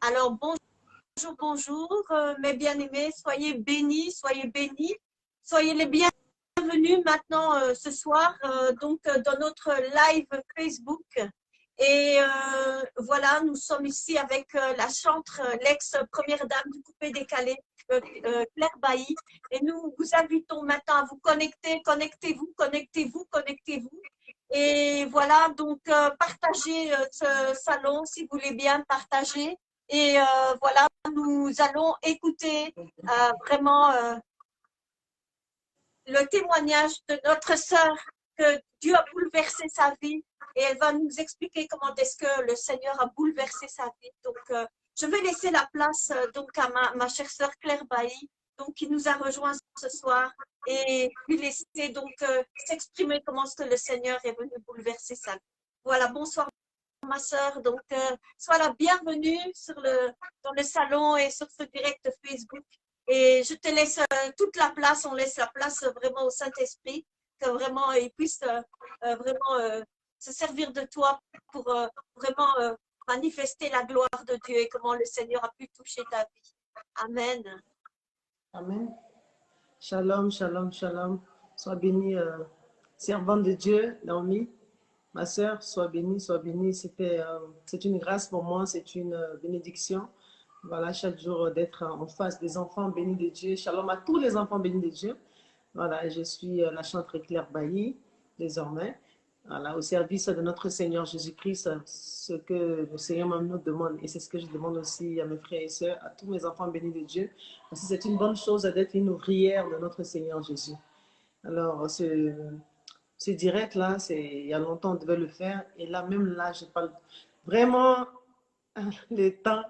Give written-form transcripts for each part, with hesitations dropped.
Alors, bonjour, bonjour, mes bien-aimés, soyez bénis, soyez les bienvenus maintenant ce soir dans notre live Facebook. Et voilà, nous sommes ici avec la chantre, l'ex-première dame du coupé-décalé, Claire Bailly. Et nous vous invitons maintenant à vous connecter, connectez-vous. Et voilà, donc partagez ce salon si vous voulez bien partager. Et voilà, nous allons écouter vraiment le témoignage de notre sœur que Dieu a bouleversé sa vie et elle va nous expliquer comment est-ce que le Seigneur a bouleversé sa vie. Donc, je vais laisser la place donc à ma chère sœur Claire Bailly, donc qui nous a rejoints ce soir et lui laisser donc s'exprimer comment est-ce que le Seigneur est venu bouleverser sa vie. Voilà, bonsoir ma sœur. Donc, sois la bienvenue dans le salon et sur ce direct Facebook. Et je te laisse toute la place, on laisse la place vraiment au Saint-Esprit, que vraiment il puisse vraiment se servir de toi pour vraiment manifester la gloire de Dieu et comment le Seigneur a pu toucher ta vie. Amen. Amen. Shalom, shalom, shalom. Sois bénie, servante de Dieu, Naomi. Ma sœur, sois bénie, sois bénie. C'est une grâce pour moi, c'est une bénédiction. Voilà, chaque jour d'être en face des enfants bénis de Dieu. Shalom à tous les enfants bénis de Dieu. Voilà, je suis la chantre Claire Bailly, désormais. Voilà, au service de notre Seigneur Jésus-Christ, ce que le Seigneur nous demande, et c'est ce que je demande aussi à mes frères et sœurs, à tous mes enfants bénis de Dieu, parce que c'est une bonne chose d'être une ouvrière de notre Seigneur Jésus. Alors, ce direct-là, il y a longtemps, on devait le faire, et là, même là, je parle vraiment le temps.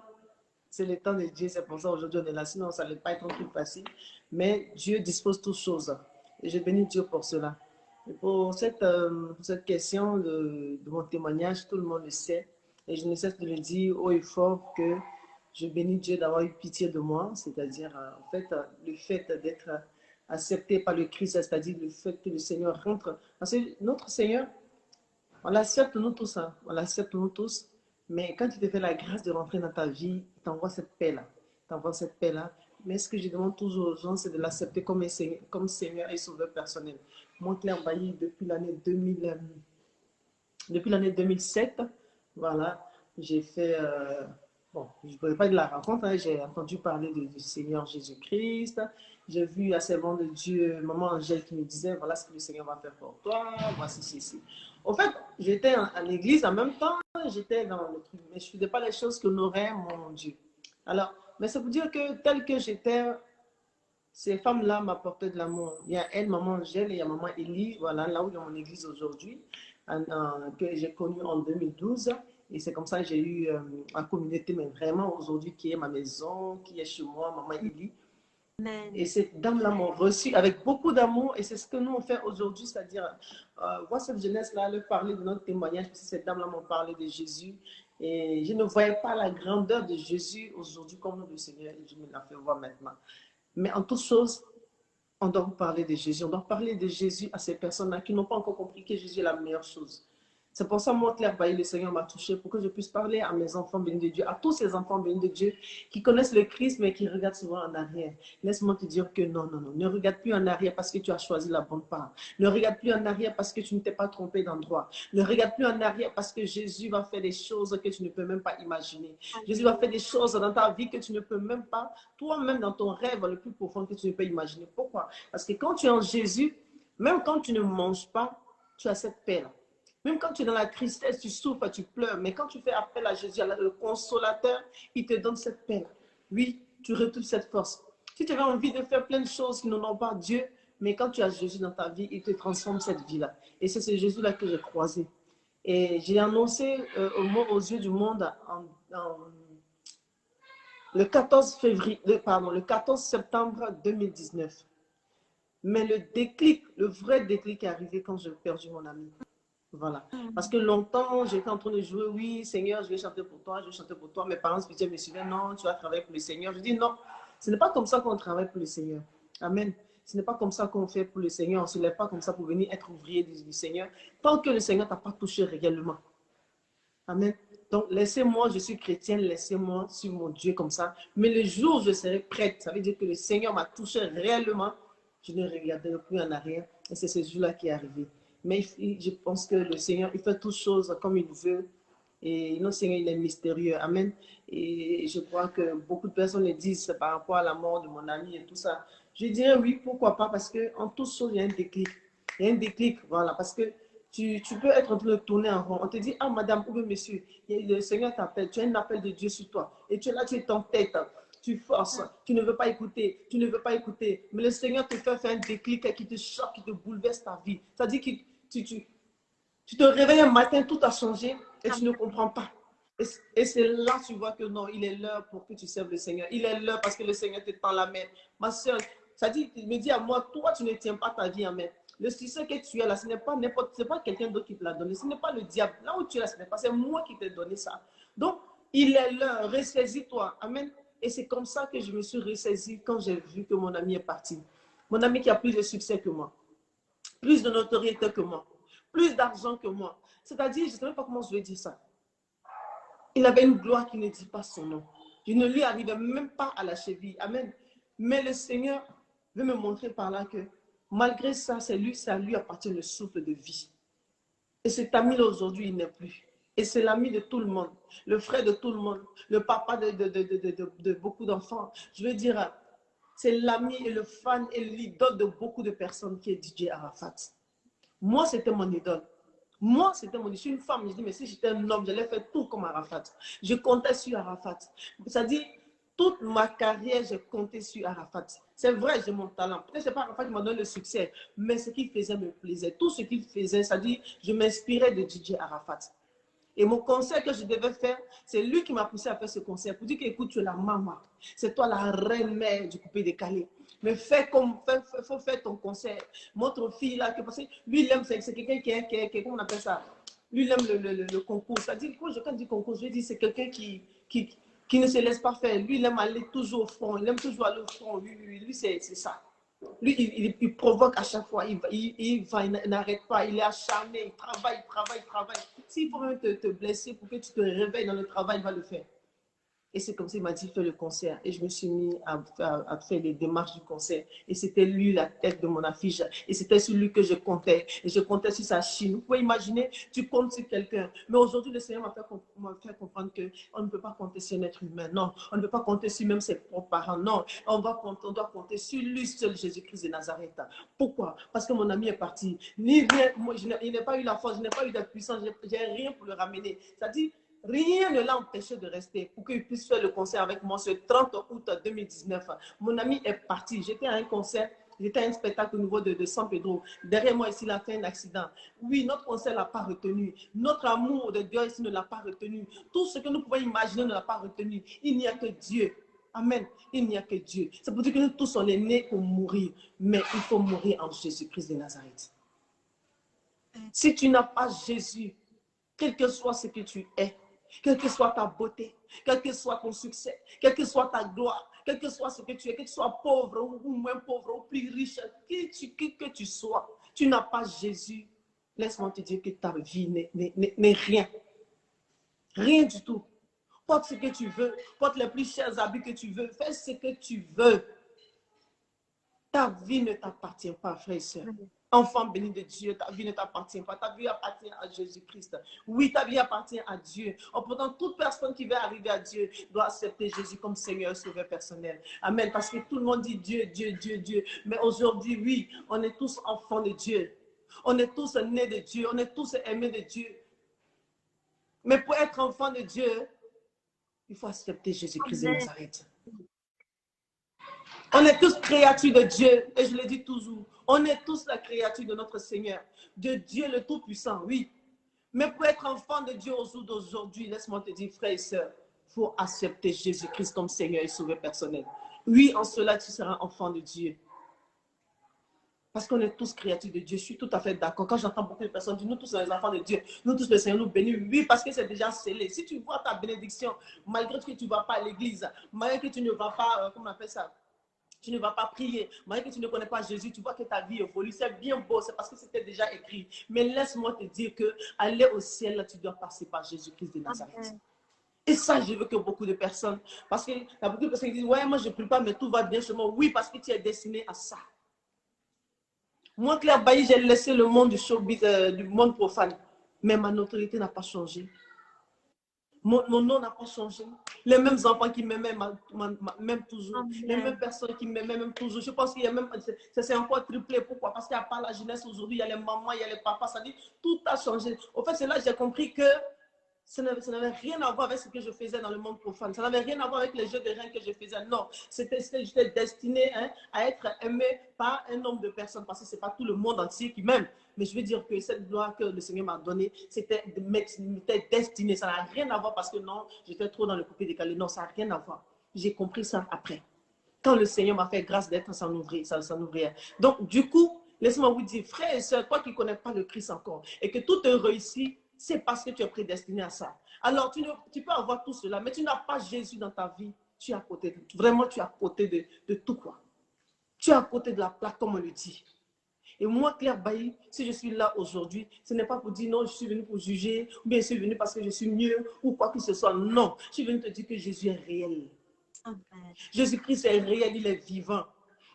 C'est le temps de Dieu, c'est pour ça aujourd'hui on est là. Sinon, ça n'allait pas être un truc facile. Mais Dieu dispose toutes choses. Et je bénis Dieu pour cela. Et pour cette question de mon témoignage, tout le monde le sait. Et je ne cesse de le dire haut et fort que je bénis Dieu d'avoir eu pitié de moi. C'est-à-dire, en fait, le fait d'être accepté par le Christ, c'est-à-dire le fait que le Seigneur rentre. Parce que notre Seigneur, on l'accepte nous tous, hein. On l'accepte nous tous. Mais quand il te fait la grâce de rentrer dans ta vie, il t'envoie cette paix-là. Il t'envoie cette paix-là. Mais ce que je demande toujours aux gens, c'est de l'accepter comme Seigneur et Sauveur personnel. Moi, Claire Bailly, depuis l'année 2007, voilà, j'ai fait, bon, je ne pourrais pas de la rencontre, hein, j'ai entendu parler du Seigneur Jésus-Christ, j'ai vu à servant de Dieu, maman Angèle qui me disait, voilà ce que le Seigneur va faire pour toi, voici ceci. Au fait, j'étais à l'église en même temps, j'étais dans le truc, mais je ne faisais pas les choses que honoraient mon Dieu. Alors, mais ça veut dire que tel que j'étais, ces femmes-là m'apportaient de l'amour. Il y a elle, maman Angèle, et il y a maman Élie, voilà, là où il y a mon église aujourd'hui, que j'ai connue en 2012. Et c'est comme ça que j'ai eu ma communauté, mais vraiment aujourd'hui, qui est ma maison, qui est chez moi, maman Élie. Et ces dames-là m'ont reçu avec beaucoup d'amour, et c'est ce que nous on fait aujourd'hui, c'est-à-dire voir cette jeunesse-là, leur parler de notre témoignage, parce que ces dames-là m'ont parlé de Jésus. Et je ne voyais pas la grandeur de Jésus aujourd'hui comme le Seigneur, et je me la fais voir maintenant. Mais en toute chose, on doit vous parler de Jésus. On doit parler de Jésus à ces personnes-là qui n'ont pas encore compris que Jésus est la meilleure chose. C'est pour ça, moi, Claire Bailly, le Seigneur m'a touché pour que je puisse parler à mes enfants bénis de Dieu, à tous ces enfants bénis de Dieu qui connaissent le Christ, mais qui regardent souvent en arrière. Laisse-moi te dire que non, non, non. Ne regarde plus en arrière parce que tu as choisi la bonne part. Ne regarde plus en arrière parce que tu ne t'es pas trompé d'endroit. Ne regarde plus en arrière parce que Jésus va faire des choses que tu ne peux même pas imaginer. Jésus va faire des choses dans ta vie que tu ne peux même pas, toi-même dans ton rêve le plus profond que tu ne peux imaginer. Pourquoi? Parce que quand tu es en Jésus, même quand tu ne manges pas, tu as cette paix-là. Même quand tu es dans la tristesse, tu souffres, tu pleures. Mais quand tu fais appel à Jésus, le consolateur, il te donne cette paix. Oui, tu retrouves cette force. Si tu avais envie de faire plein de choses qui n'ont pas Dieu, mais quand tu as Jésus dans ta vie, il te transforme cette vie-là. Et c'est ce Jésus-là que j'ai croisé. Et j'ai annoncé aux yeux du monde le 14 septembre 2019. Mais le déclic, le vrai déclic est arrivé quand j'ai perdu mon ami. Voilà. Parce que longtemps, j'étais en train de jouer, oui, Seigneur, je vais chanter pour toi, je vais chanter pour toi. Mes parents spirituels me suivaient, non, tu vas travailler pour le Seigneur. Je dis, non, ce n'est pas comme ça qu'on travaille pour le Seigneur. Amen. Ce n'est pas comme ça qu'on fait pour le Seigneur. On ne se lève pas comme ça pour venir être ouvrier du Seigneur. Tant que le Seigneur ne t'a pas touché réellement. Amen. Donc, laissez-moi, je suis chrétienne, laissez-moi sur mon Dieu comme ça. Mais le jour où je serai prête, ça veut dire que le Seigneur m'a touché réellement, je ne regarderai plus en arrière. Et c'est ce jour-là qui est arrivé. Mais je pense que le Seigneur, il fait toutes choses comme il veut. Et notre Seigneur, il est mystérieux. Amen. Et je crois que beaucoup de personnes le disent par rapport à la mort de mon ami et tout ça. Je dirais oui, pourquoi pas, parce qu'en toutes choses, il y a un déclic. Il y a un déclic, voilà, parce que tu peux être en train de tourner en rond. On te dit, ah madame ou bien monsieur, le Seigneur t'appelle, tu as un appel de Dieu sur toi. Et tu es là, tu es en tête, tu forces, tu ne veux pas écouter, tu ne veux pas écouter. Mais le Seigneur te fait faire un déclic qui te choque, qui te bouleverse ta vie. C'est-à-dire que tu te réveilles un matin, tout a changé et tu ne comprends pas. Et c'est là que tu vois que non, il est l'heure pour que tu serves le Seigneur. Il est l'heure parce que le Seigneur te tend la main. Ma soeur, ça dit, il me dit à moi, toi, tu ne tiens pas ta vie en main. Le succès que tu as là, ce n'est pas n'importe, c'est pas quelqu'un d'autre qui te l'a donné. Ce n'est pas le diable. Là où tu es là, ce n'est pas, c'est moi qui t'ai donné ça. Donc, il est l'heure, ressaisis-toi. Amen. Et c'est comme ça que je me suis ressaisie quand j'ai vu que mon ami est parti. Mon ami qui a plus de succès que moi, plus de notoriété que moi, plus d'argent que moi. C'est-à-dire, je ne sais même pas comment je vais dire ça. Il avait une gloire qui ne dit pas son nom. Je ne lui arrivais même pas à la cheville. Amen. Mais le Seigneur veut me montrer par là que malgré ça, ça lui appartient le souffle de vie. Et cet ami-là aujourd'hui, il n'est plus. Et c'est l'ami de tout le monde, le frère de tout le monde, le papa de beaucoup d'enfants. Je veux dire, c'est l'ami et le fan et l'idole de beaucoup de personnes qui est DJ Arafat. Moi, c'était mon idole. Moi, c'était mon idole. Je suis une femme. Je dis, mais si j'étais un homme, j'allais faire tout comme Arafat. Je comptais sur Arafat. C'est-à-dire, toute ma carrière, j'ai compté sur Arafat. C'est vrai, j'ai mon talent. Peut-être que ce n'est pas Arafat qui m'a donné le succès, mais ce qu'il faisait me plaisait. Tout ce qu'il faisait, c'est-à-dire, je m'inspirais de DJ Arafat. Et mon concert que je devais faire, c'est lui qui m'a poussé à faire ce concert pour dire que, écoute, tu es la maman. C'est toi la reine-mère du coupé décalé. Mais faut faire ton concert. Montre aux filles là que, parce que lui, il aime, c'est quelqu'un qui est, comment on appelle ça? Lui, il aime le concours. C'est-à-dire, quand je dis concours, je dis c'est quelqu'un qui ne se laisse pas faire. Lui, il aime aller toujours au front. Il aime toujours aller au front. Lui c'est ça. Lui, il provoque à chaque fois. Il n'arrête pas. Il est acharné. Il travaille. S'il faut même te blesser pour que tu te réveilles dans le travail, il va le faire. Et c'est comme ça qu'il m'a dit, fais le concert. Et je me suis mis à faire les démarches du concert. Et c'était lui la tête de mon affiche. Et c'était sur lui que je comptais. Et je comptais sur sa chine. Vous pouvez imaginer, tu comptes sur quelqu'un. Mais aujourd'hui, le Seigneur m'a fait comprendre qu'on ne peut pas compter sur un être humain. Non, on ne peut pas compter sur même ses propres parents. Non, on doit compter sur lui seul, Jésus-Christ de Nazareth. Pourquoi? Parce que mon ami est parti. Il n'a pas eu la force, je n'ai pas eu la puissance. Je n'ai rien pour le ramener. C'est-à-dire, rien ne l'a empêché de rester pour qu'il puisse faire le concert avec moi ce 30 août 2019. Mon ami est parti. J'étais à un concert, j'étais à un spectacle au niveau de San Pedro. Derrière moi, ici, il a fait un accident. Oui, notre concert ne l'a pas retenu. Notre amour de Dieu ici ne l'a pas retenu. Tout ce que nous pouvons imaginer ne l'a pas retenu. Il n'y a que Dieu. Amen. Il n'y a que Dieu. C'est pour dire que nous tous, on est nés pour mourir. Mais il faut mourir en Jésus-Christ de Nazareth. Si tu n'as pas Jésus, quel que soit ce que tu es, quelle que soit ta beauté, quel que soit ton succès, quelle que soit ta gloire, quel que soit ce que tu es, que tu sois pauvre ou moins pauvre ou plus riche, que tu sois, tu n'as pas Jésus, laisse-moi te dire que ta vie n'est rien. Rien du tout. Porte ce que tu veux, porte les plus chers habits que tu veux, fais ce que tu veux. Ta vie ne t'appartient pas, frère et soeur. Enfant béni de Dieu, ta vie ne t'appartient pas. Ta vie appartient à Jésus-Christ. Oui, ta vie appartient à Dieu. Pourtant, toute personne qui veut arriver à Dieu doit accepter Jésus comme Seigneur et Sauveur personnel. Amen. Parce que tout le monde dit Dieu, Dieu, Dieu, Dieu. Mais aujourd'hui, oui, on est tous enfants de Dieu. On est tous nés de Dieu. On est tous aimés de Dieu. Mais pour être enfant de Dieu, il faut accepter Jésus-Christ de Nazareth. On est tous créatures de Dieu, et je le dis toujours. On est tous la créature de notre Seigneur, de Dieu le Tout-Puissant, oui. Mais pour être enfant de Dieu au jour d'aujourd'hui, laisse-moi te dire, frère et soeur, il faut accepter Jésus-Christ comme Seigneur et Sauveur personnel. Oui, en cela, tu seras enfant de Dieu. Parce qu'on est tous créatures de Dieu. Je suis tout à fait d'accord. Quand j'entends beaucoup de personnes dire, nous tous sommes les enfants de Dieu, nous tous le Seigneur nous bénit. Oui, parce que c'est déjà scellé. Si tu vois ta bénédiction, malgré que tu ne vas pas à l'église, malgré que tu ne vas pas, comment on appelle ça, Tu ne vas pas prier. Malgré que tu ne connais pas Jésus, tu vois que ta vie évolue. C'est bien beau, c'est parce que c'était déjà écrit. Mais laisse-moi te dire que aller au ciel, là, tu dois passer par Jésus-Christ de Nazareth. Amen. Et ça, je veux que beaucoup de personnes, parce qu'il y a beaucoup de personnes qui disent, ouais, moi je ne prie pas, mais tout va bien chez moi. Oui, parce que tu es destiné à ça. Moi, Claire Bailly, j'ai laissé le monde du showbiz, du monde profane. Mais ma notoriété n'a pas changé. Mon nom n'a pas changé. Les mêmes enfants qui m'aimaient m'aiment toujours. Amen. Les mêmes personnes qui m'aimaient même toujours. Je pense qu'il y a même... C'est encore triplé. Pourquoi? Parce qu'il n'y a pas la jeunesse aujourd'hui. Il y a les mamans, il y a les papas. Ça dit, tout a changé. Au fait, c'est là que j'ai compris que ça n'avait rien à voir avec ce que je faisais dans le monde profane. Ça n'avait rien à voir avec les jeux de reins que je faisais. Non, j'étais destiné à être aimé par un nombre de personnes. Parce que ce n'est pas tout le monde entier qui m'aime. Mais je veux dire que cette gloire que le Seigneur m'a donnée, c'était destiné. Ça n'a rien à voir parce que non, j'étais trop dans le coupé décalé. Non, ça n'a rien à voir. J'ai compris ça après. Quand le Seigneur m'a fait grâce d'être son ouvrière. Donc, du coup, laisse-moi vous dire, frère et soeur, toi qui ne connais pas le Christ encore et que tout te réussit, c'est parce que tu es prédestiné à ça. Alors, tu peux avoir tout cela, mais tu n'as pas Jésus dans ta vie. Tu es à côté de, vraiment, tu es à côté de tout quoi. Tu es à côté de la plaque, comme on le dit. Et moi, Claire Bailly, si je suis là aujourd'hui, ce n'est pas pour dire non, je suis venue pour juger, ou bien je suis venue parce que je suis mieux, ou quoi que ce soit. Non, je suis venue te dire que Jésus est réel. Jésus-Christ est réel, il est vivant.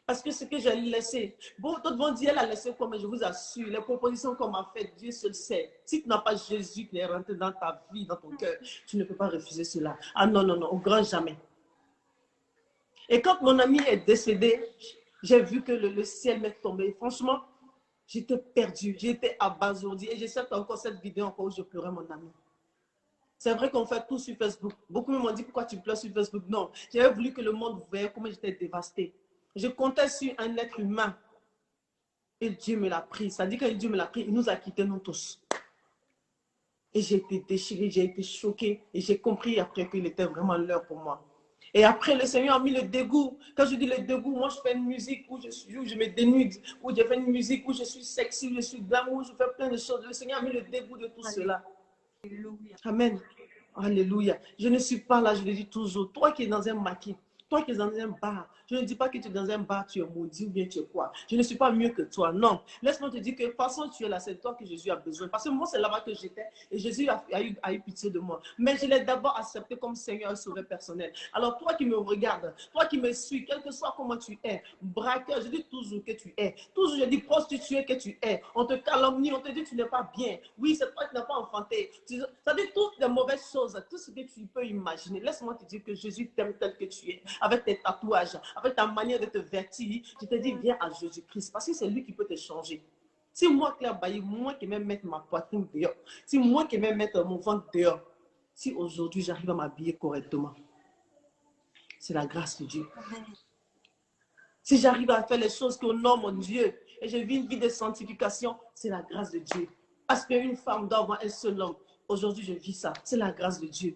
Parce que ce que j'ai laissé, bon, d'autres vont dire, elle a laissé quoi, mais je vous assure, les propositions qu'on m'a faites, Dieu seul sait. Si tu n'as pas Jésus qui est rentré dans ta vie, dans ton cœur, tu ne peux pas refuser cela. Ah non, non, non, au grand jamais. Et quand mon ami est décédé, j'ai vu que le ciel m'est tombé. Franchement, j'étais perdue, j'étais abasourdie. Et j'ai encore cette vidéo encore où je pleurais mon ami. C'est vrai qu'on fait tout sur Facebook. Beaucoup m'ont dit, pourquoi tu pleures sur Facebook? Non, j'avais voulu que le monde voyait comment j'étais dévastée. Je comptais sur un être humain. Et Dieu me l'a pris. Ça dit que Dieu me l'a pris, il nous a quittés, nous tous. Et j'ai été déchirée, j'ai été choquée. Et j'ai compris après qu'il était vraiment l'heure pour moi. Et après, le Seigneur a mis le dégoût. Quand je dis le dégoût, moi, je fais une musique où je me dénude, où je fais une musique où je suis sexy, où je suis glamour, je fais plein de choses. Le Seigneur a mis le dégoût de tout cela. Alléluia. Amen. Alléluia. Je ne suis pas là, je le dis toujours. Toi qui es dans un maquis, toi qui es dans un bar, je ne dis pas que tu es dans un bar, tu es maudit ou bien tu es quoi. Je ne suis pas mieux que toi, non. Laisse-moi te dire que de toute façon tu es là, c'est toi que Jésus a besoin. Parce que moi, c'est là-bas que j'étais et Jésus a eu pitié de moi. Mais je l'ai d'abord accepté comme Seigneur et Sauveur personnel. Alors toi qui me regardes, toi qui me suis, quel que soit comment tu es, braqueur, je dis toujours que tu es. Toujours je dis prostituée que tu es. On te calomnie, on te dit que tu n'es pas bien. Oui, c'est toi qui n'as pas enfanté. Ça dit toutes les mauvaises choses, tout ce que tu peux imaginer. Laisse-moi te dire que Jésus t'aime tel que tu es. Avec tes tatouages, avec ta manière de te vêtir, je te dis viens à Jésus-Christ parce que c'est lui qui peut te changer. Si moi, Claire Bailly, moi qui aime mettre ma poitrine dehors, si moi qui aime mettre mon ventre dehors, si aujourd'hui j'arrive à m'habiller correctement, c'est la grâce de Dieu. Si j'arrive à faire les choses qui honorent mon Dieu et je vis une vie de sanctification, c'est la grâce de Dieu. Parce qu'une femme doit avoir un seul homme. Aujourd'hui, je vis ça. C'est la grâce de Dieu.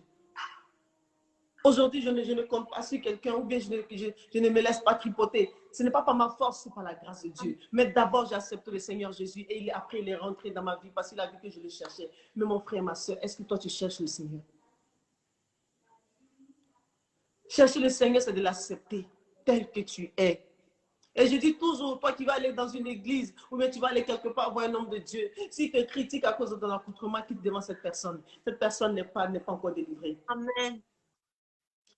Aujourd'hui, je ne compte pas sur quelqu'un ou bien je ne me laisse pas tripoter. Ce n'est pas par ma force, c'est par la grâce de Dieu. Mais d'abord, j'accepte le Seigneur Jésus et après, il est rentré dans ma vie parce qu'il a vu que je le cherchais. Mais mon frère, ma soeur, est-ce que toi, tu cherches le Seigneur? Chercher le Seigneur, c'est de l'accepter tel que tu es. Et je dis toujours, toi qui vas aller dans une église ou bien tu vas aller quelque part voir un homme de Dieu, s'il te critique à cause de ton accoutrement, quitte devant cette personne. Cette personne n'est pas encore délivrée. Amen.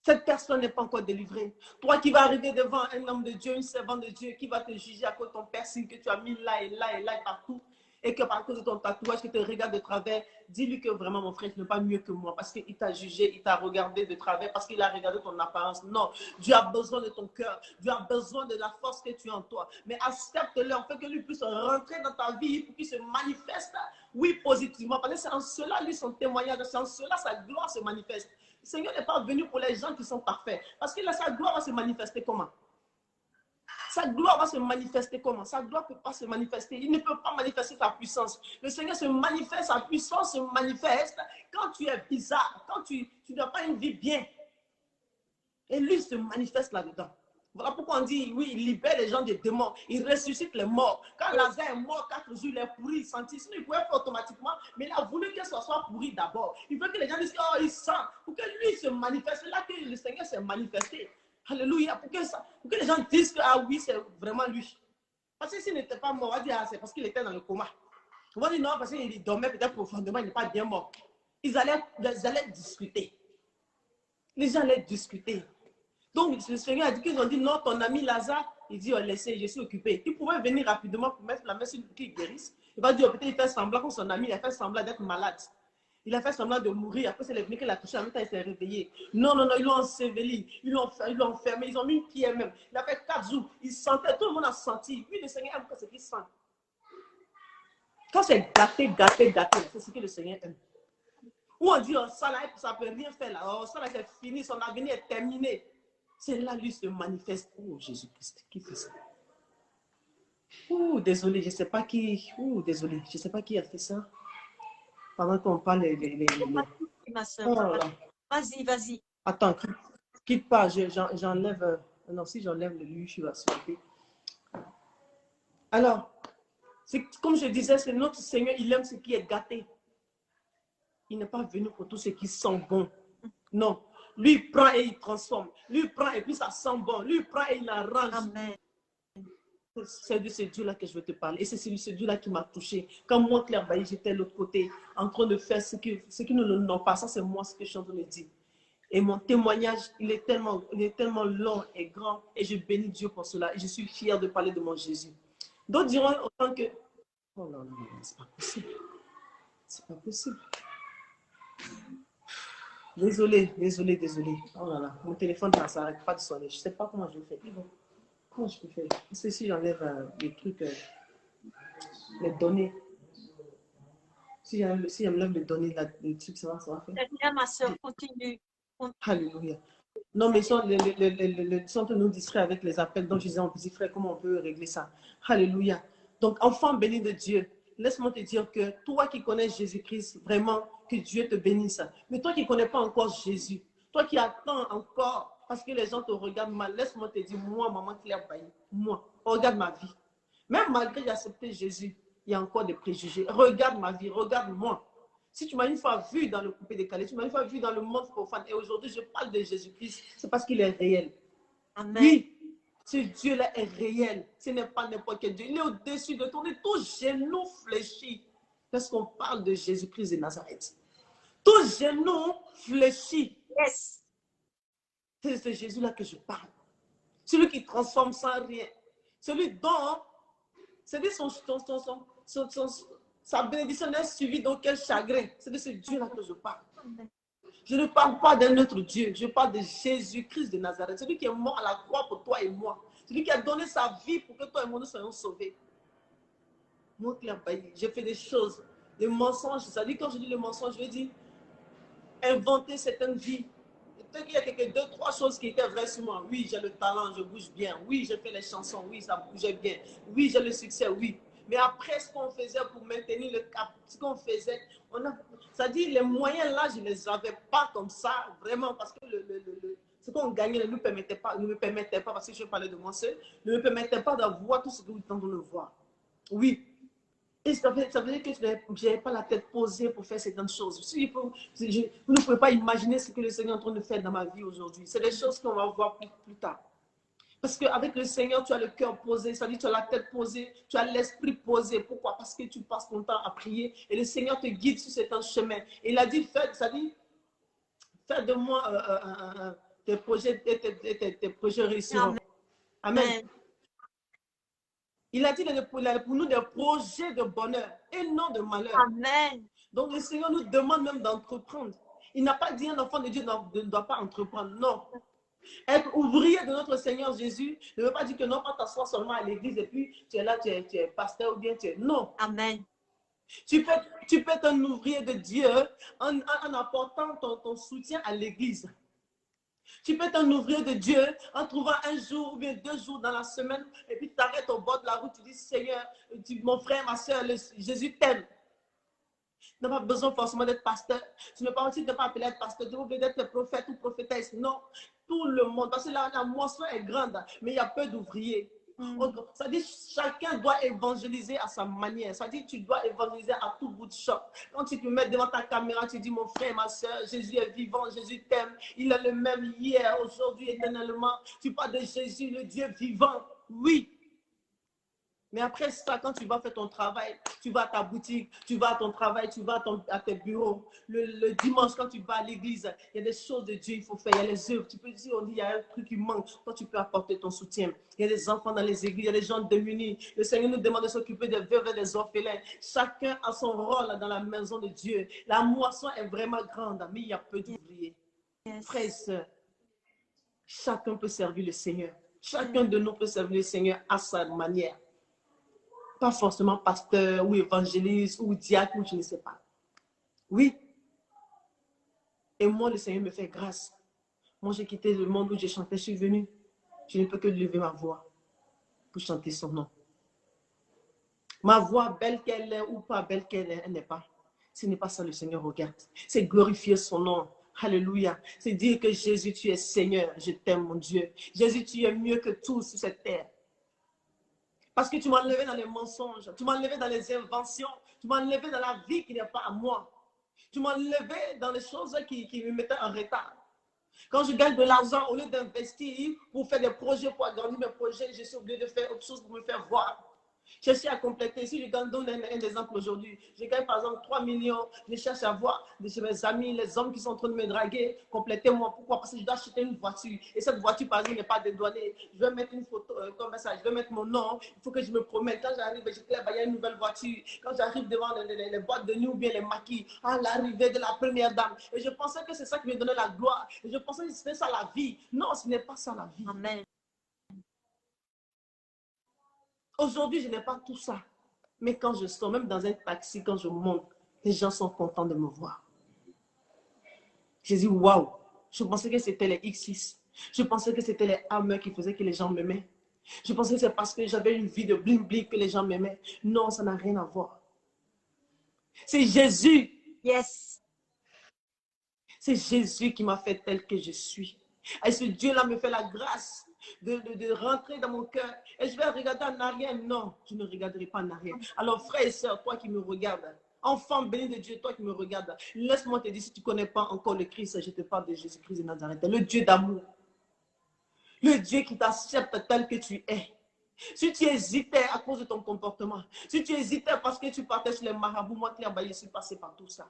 Cette personne n'est pas encore délivrée. Toi qui vas arriver devant un homme de Dieu, une servante de Dieu, qui va te juger à cause de ton piercing que tu as mis là et là et là et partout, et que par cause de ton tatouage qui te regarde de travers, dis-lui que vraiment mon frère, tu n'es pas mieux que moi, parce qu'il t'a jugé, il t'a regardé de travers, parce qu'il a regardé ton apparence. Non, Dieu a besoin de ton cœur, Dieu a besoin de la force que tu as en toi. Mais accepte-le, en fait que lui puisse rentrer dans ta vie pour qu'il se manifeste, oui, positivement, parce que c'est en cela, lui, son témoignage, c'est en cela, sa gloire se manifeste. Le Seigneur n'est pas venu pour les gens qui sont parfaits. Parce que là, sa gloire va se manifester comment? Sa gloire va se manifester comment? Sa gloire ne peut pas se manifester. Il ne peut pas manifester sa puissance. Le Seigneur se manifeste, sa puissance se manifeste quand tu es bizarre, quand tu n'as pas une vie bien. Et lui se manifeste là-dedans. Voilà pourquoi on dit, oui, il libère les gens des démons. Il ressuscite les morts. Quand Lazare est mort 4 jours, il est pourri, il sentit. Sinon, il pouvait faire automatiquement, mais il a voulu que ce soit pourri d'abord. Il veut que les gens disent, oh, il sent. Pour que lui se manifeste. C'est là que le Seigneur s'est manifesté. Alléluia. Pour que les gens disent que, ah oui, c'est vraiment lui. Parce que s'il n'était pas mort, on va dire, ah, c'est parce qu'il était dans le coma. On va dire, non, parce qu'il dormait peut-être profondément, il n'est pas bien mort. Ils allaient discuter. Les gens allaient discuter. Donc, le Seigneur a dit qu'ils ont dit, non, ton ami Lazare, il dit, oh, laissez, je suis occupé. Il pouvait venir rapidement pour mettre la main sur lui qui guérisse. Il va dire, oh, peut-être il fait semblant comme son ami, il a fait semblant d'être malade. Il a fait semblant de mourir. Après, c'est venu qu'il a touché. En même temps, il s'est réveillé. Non, non, non, ils l'ont enseveli. Ils l'ont enfermé. Ils ont mis une pierre même. Il a fait 4 jours. Il sentait, tout le monde a senti. Oui, le Seigneur aime quand c'est qu'il sent. Quand c'est gâté, gâté, gâté, c'est ce que le Seigneur aime. Ou on dit, oh, ça ne peut rien faire là. Oh, ça là, c'est fini. Son avenir est terminé. C'est là, lui, se manifeste. Oh, Jésus-Christ, qui fait ça? Oh, désolé, je ne sais pas qui. Oh, désolé, je ne sais pas qui a fait ça. Pendant qu'on parle Ma soeur, oh, vas-y, vas-y. Attends, quitte pas, j'enlève. Non, si j'enlève le lui, je vais s'occuper. Alors, comme je disais, c'est notre Seigneur, il aime ce qui est gâté. Il n'est pas venu pour tout ce qui sent bon. Non. Lui, il prend et il transforme. Lui, il prend et puis ça sent bon. Lui, il prend et il arrange. Amen. C'est de ce Dieu-là que je veux te parler. Et c'est ce Dieu-là qui m'a touché. Quand moi, Claire Bailly, j'étais de l'autre côté, en train de faire ce que nous n'avons pas. Ça, c'est moi ce que je suis en train de dire. Et mon témoignage, il est tellement long et grand. Et je bénis Dieu pour cela. Et je suis fière de parler de mon Jésus. D'autres diront autant que... Oh non, non, non, c'est pas possible. C'est pas possible. Désolé. Oh là là, mon téléphone, ça n'arrête pas de sonner. Je ne sais pas comment je fais. Comment je peux faire? C'est si j'enlève les trucs, les données. Si j'enlève les données, les trucs, ça va faire. C'est bien, ma soeur, continue. Alléluia. Non, mais ils sont en train de nous distraire avec les appels. Donc, je disais, mon petit frère, comment on peut régler ça? Alléluia. Donc, enfant béni de Dieu, laisse-moi te dire que toi qui connais Jésus-Christ, vraiment, que Dieu te bénisse. Mais toi qui ne connais pas encore Jésus, toi qui attends encore, parce que les gens te regardent mal, laisse-moi te dire, moi, maman Claire Bailly, moi, regarde ma vie. Même malgré que j'ai accepté Jésus, il y a encore des préjugés. Regarde ma vie, regarde-moi. Si tu m'as une fois vu dans le coupé décalé, tu m'as une fois vu dans le monde profane, et aujourd'hui je parle de Jésus-Christ, c'est parce qu'il est réel. Amen. Oui, ce Dieu-là est réel. Ce n'est pas n'importe quel Dieu. Il est au-dessus de tout. Tout genou fléchit. Lorsqu'on parle de Jésus-Christ de Nazareth. Tout genou fléchit. Yes. C'est de Jésus-là que je parle. Celui qui transforme sans rien. Celui dont, c'est de sa bénédiction n'est suivie d'aucun chagrin. C'est de ce Dieu-là que je parle. Je ne parle pas d'un autre Dieu. Je parle de Jésus-Christ de Nazareth. Celui qui est mort à la croix pour toi et moi. Celui qui a donné sa vie pour que toi et moi nous soyons sauvés. Moi, Claire Bailly, j'ai fait des choses, des mensonges. C'est-à-dire, quand je dis les mensonges, je veux dire inventer certaines vies. Peut-être qu'il y a quelques 2-3 choses qui étaient vraies sur moi. Oui, j'ai le talent, je bouge bien. Oui, je fais les chansons. Oui, ça bougeait bien. Oui, j'ai le succès. Oui. Mais après, ce qu'on faisait pour maintenir le cap, ce qu'on faisait, c'est-à-dire les moyens là, je ne les avais pas comme ça, vraiment, parce que ce qu'on gagnait ne me permettait pas, parce que je parlais de moi seul, ne me permettait pas d'avoir tout ce que vous êtes en train de voir. Oui. Et ça veut dire que je n'avais pas la tête posée pour faire certaines choses. Vous ne pouvez pas imaginer ce que le Seigneur est en train de faire dans ma vie aujourd'hui. C'est des choses qu'on va voir plus tard. Parce qu'avec le Seigneur, tu as le cœur posé, c'est-à-dire tu as la tête posée, tu as l'esprit posé. Pourquoi? Parce que tu passes ton temps à prier et le Seigneur te guide sur cet chemin. Et il a dit, fais de moi tes projets réussiront. Amen. Il a dit pour nous des projets de bonheur et non de malheur. Amen. Donc le Seigneur nous demande même d'entreprendre. Il n'a pas dit un enfant de Dieu ne doit pas entreprendre. Non. Être ouvrier de notre Seigneur Jésus ne veut pas dire que non, pas t'asseoir seulement à l'église et puis tu es là, tu es pasteur ou bien tu es... Non. Amen. Tu peux être un ouvrier de Dieu en apportant ton soutien à l'église. Tu peux être un ouvrier de Dieu en trouvant un jour ou bien 2 jours dans la semaine et puis tu t'arrêtes au bord de la route, tu dis Seigneur, mon frère, ma soeur, Jésus t'aime. Tu n'as pas besoin forcément d'être pasteur. Tu n'as pas aussi de pas appeler à être pasteur. Tu n'as pas besoin d'être prophète ou prophétesse. Non, tout le monde. Parce que là, la moisson est grande, mais il y a peu d'ouvriers. Ça dit chacun doit évangéliser à sa manière. Ça dit tu dois évangéliser à tout bout de champ. Quand tu te mets devant ta caméra, tu dis mon frère, ma soeur, Jésus est vivant, Jésus t'aime. Il est le même hier, aujourd'hui, éternellement. Tu parles de Jésus, le Dieu vivant. Oui. Mais après ça, quand tu vas faire ton travail, tu vas à ta boutique, tu vas à ton travail, tu vas à tes bureaux. Le dimanche, quand tu vas à l'église, il y a des choses de Dieu, il faut faire. Il y a les œuvres. Tu peux dire, on dit, il y a un truc qui manque. Toi, tu peux apporter ton soutien. Il y a des enfants dans les églises, il y a des gens démunis. Le Seigneur nous demande de s'occuper des veuves et des orphelins. Chacun a son rôle dans la maison de Dieu. La moisson est vraiment grande, mais il y a peu d'ouvriers. Frères et sœurs, chacun peut servir le Seigneur. Chacun de nous peut servir le Seigneur à sa manière. Pas forcément pasteur ou évangéliste ou diacre ou je ne sais pas. Oui. Et moi, le Seigneur me fait grâce. Moi, j'ai quitté le monde où j'ai chanté, je suis venue. Je ne peux que lever ma voix pour chanter son nom. Ma voix, belle qu'elle est ou pas belle qu'elle est, elle n'est pas. Ce n'est pas ça le Seigneur regarde. C'est glorifier son nom. Alléluia. C'est dire que Jésus, tu es Seigneur. Je t'aime, mon Dieu. Jésus, tu es mieux que tout sur cette terre. Parce que tu m'as enlevé dans les mensonges, tu m'as enlevé dans les inventions, tu m'as enlevé dans la vie qui n'est pas à moi. Tu m'as enlevé dans les choses qui me mettaient en retard. Quand je gagne de l'argent, au lieu d'investir pour faire des projets, pour agrandir mes projets, je suis obligé de faire autre chose pour me faire voir. Je cherche à compléter. Si je donne un exemple aujourd'hui, je gagne par exemple 3 millions, je cherche à voir de chez mes amis, les hommes qui sont en train de me draguer, complétez-moi. Pourquoi? Parce que je dois acheter une voiture. Et cette voiture, par exemple, n'est pas dédouanée. Je vais mettre une photo comme ça, je vais mettre mon nom. Il faut que je me promette. Quand j'arrive, je claire, il y a une nouvelle voiture. Quand j'arrive devant les boîtes de nuit ou bien les maquis, à l'arrivée de la première dame. Et je pensais que c'est ça qui me donnait la gloire. Et je pensais que c'était ça la vie. Non, ce n'est pas ça la vie. Amen. Aujourd'hui, je n'ai pas tout ça. Mais quand je sors, même dans un taxi, quand je monte, les gens sont contents de me voir. J'ai dit, waouh, je pensais que c'était les X6. Je pensais que c'était les Hammer qui faisaient que les gens m'aimaient. Je pensais que c'est parce que j'avais une vie de bling-bling que les gens m'aimaient. Non, ça n'a rien à voir. C'est Jésus. Yes. C'est Jésus qui m'a fait tel que je suis. Et ce Dieu-là me fait la grâce de rentrer dans mon cœur. Et je vais regarder en arrière. Non, je ne regarderai pas en arrière. Alors, frère et soeur, toi qui me regardes, enfant béni de Dieu, toi qui me regardes, laisse-moi te dire, si tu ne connais pas encore le Christ, je te parle de Jésus-Christ de Nazareth, le Dieu d'amour. Le Dieu qui t'accepte tel que tu es. Si tu hésitais à cause de ton comportement, si tu hésitais parce que tu partais sur les marabouts, moi, Claire, je suis passé par tout ça.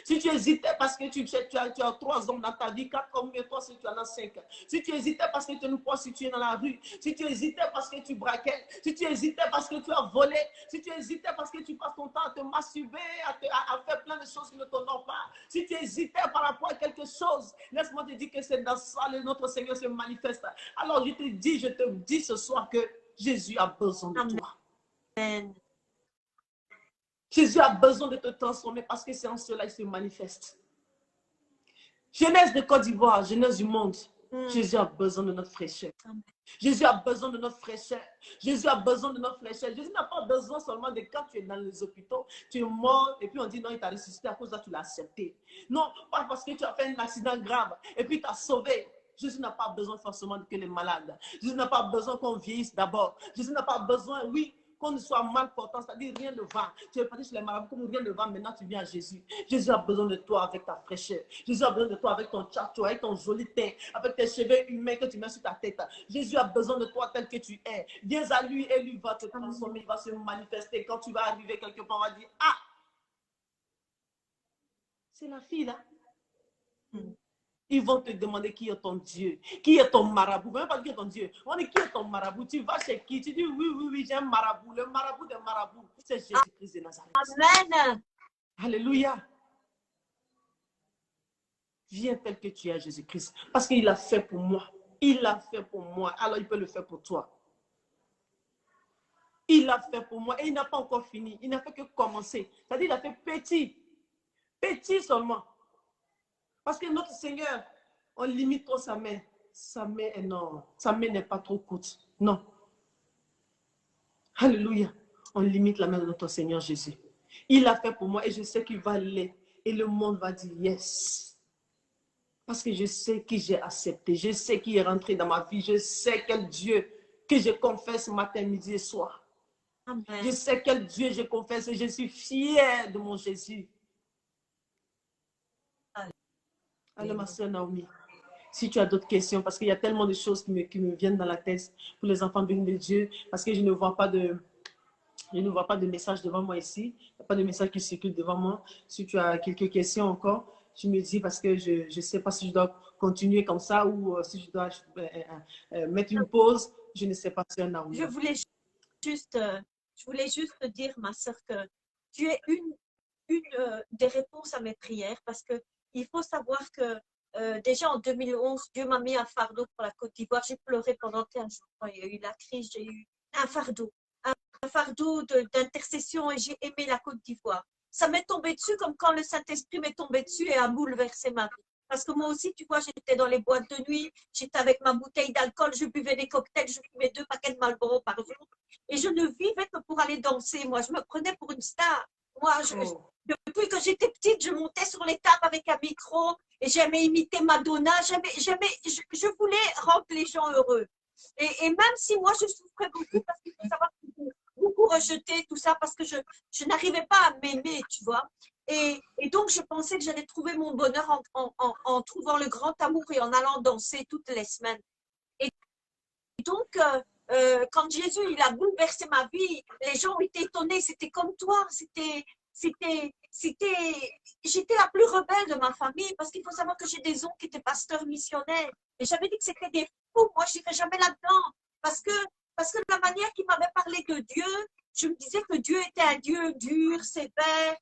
Si tu hésitais parce que tu as 3 hommes dans ta vie, 4 hommes, mais toi, si tu en as 5. Si tu hésitais parce que tu as une prostituée dans la rue, si tu hésitais parce que tu braquais, si tu hésitais parce que tu as volé, si tu hésitais parce que tu passes ton temps à te masturber, à faire plein de choses qui ne t'honorent pas, si tu hésitais par rapport à quelque chose, laisse-moi te dire que c'est dans ça que notre Seigneur se manifeste. Alors je te dis ce soir que Jésus a besoin de toi. Amen. Jésus a besoin de te transformer parce que c'est en cela qu'il se manifeste. Jeunesse de Côte d'Ivoire, jeunesse du monde, Jésus a besoin de notre fraîcheur. Jésus a besoin de notre fraîcheur. Jésus a besoin de notre fraîcheur. Jésus n'a pas besoin seulement de quand tu es dans les hôpitaux, tu es mort et puis on dit non, il t'a ressuscité à cause de ça, tu l'as accepté. Non, pas parce que tu as fait un accident grave et puis tu as sauvé. Jésus n'a pas besoin forcément que les malades. Jésus n'a pas besoin qu'on vieillisse d'abord. Jésus n'a pas besoin, oui, qu'on ne soit mal portant, c'est-à-dire rien ne va. Tu es parti sur les marabouts, comme rien ne va, maintenant tu viens à Jésus. Jésus a besoin de toi avec ta fraîcheur. Jésus a besoin de toi avec ton tchatcho, avec ton joli teint, avec tes cheveux humains que tu mets sur ta tête. Jésus a besoin de toi tel que tu es. Viens à lui et lui va te transformer, il va se manifester. Quand tu vas arriver quelque part, on va dire, ah, c'est la fille là. Ils vont te demander qui est ton Dieu, qui est ton marabout. Même pas qui est ton Dieu. On dit qui est ton marabout. Tu vas chez qui? Tu dis oui, j'ai un marabout. Le marabout des marabouts, c'est Jésus-Christ de Nazareth. Amen. Alléluia. Viens tel que tu es, Jésus-Christ. Parce qu'il l'a fait pour moi. Il l'a fait pour moi. Alors il peut le faire pour toi. Il l'a fait pour moi et il n'a pas encore fini. Il n'a fait que commencer. C'est-à-dire il a fait petit. Petit seulement. Parce que notre Seigneur, on limite trop sa main. Sa main est énorme. Sa main n'est pas trop courte. Non. Alléluia. On limite la main de notre Seigneur Jésus. Il l'a fait pour moi et je sais qu'il va l'aider. Et le monde va dire yes. Parce que je sais qui j'ai accepté. Je sais qui est rentré dans ma vie. Je sais quel Dieu que je confesse matin, midi et soir. Amen. Je sais quel Dieu je confesse et je suis fière de mon Jésus. Allez, ma soeur Naomi, si tu as d'autres questions, parce qu'il y a tellement de choses qui me viennent dans la tête pour les enfants bénis de Dieu, parce que je ne vois pas de message devant moi ici. Il n'y a pas de message qui circule devant moi. Si tu as quelques questions encore, tu me dis parce que je ne sais pas si je dois continuer comme ça ou si je dois mettre une pause. Je ne sais pas, si Naomi. Je voulais juste te dire, ma sœur, que tu es une des réponses à mes prières parce que il faut savoir que déjà en 2011, Dieu m'a mis un fardeau pour la Côte d'Ivoire. J'ai pleuré pendant 15 jours. Quand il y a eu la crise, j'ai eu un fardeau d'intercession et j'ai aimé la Côte d'Ivoire. Ça m'est tombé dessus comme quand le Saint-Esprit m'est tombé dessus et a bouleversé ma vie. Parce que moi aussi, tu vois, j'étais dans les boîtes de nuit, j'étais avec ma bouteille d'alcool, je buvais des cocktails, je fumais 2 paquets de Marlboro par jour. Et je ne vivais que pour aller danser. Moi, je me prenais pour une star. Moi, depuis que j'étais petite, je montais sur les tables avec un micro et j'aimais imiter Madonna. Je voulais rendre les gens heureux. Et même si moi, je souffrais beaucoup parce qu'il faut savoir que j'ai beaucoup rejeté tout ça parce que je n'arrivais pas à m'aimer, tu vois. Et donc, je pensais que j'allais trouver mon bonheur en trouvant le grand amour et en allant danser toutes les semaines. Et donc, quand Jésus, il a bouleversé ma vie, les gens ont été étonnés. C'était comme toi. J'étais la plus rebelle de ma famille parce qu'il faut savoir que j'ai des oncles qui étaient pasteurs missionnaires. Et j'avais dit que c'était des fous. Moi, je n'irais jamais là-dedans parce que la manière qu'il m'avait parlé de Dieu, je me disais que Dieu était un Dieu dur, sévère,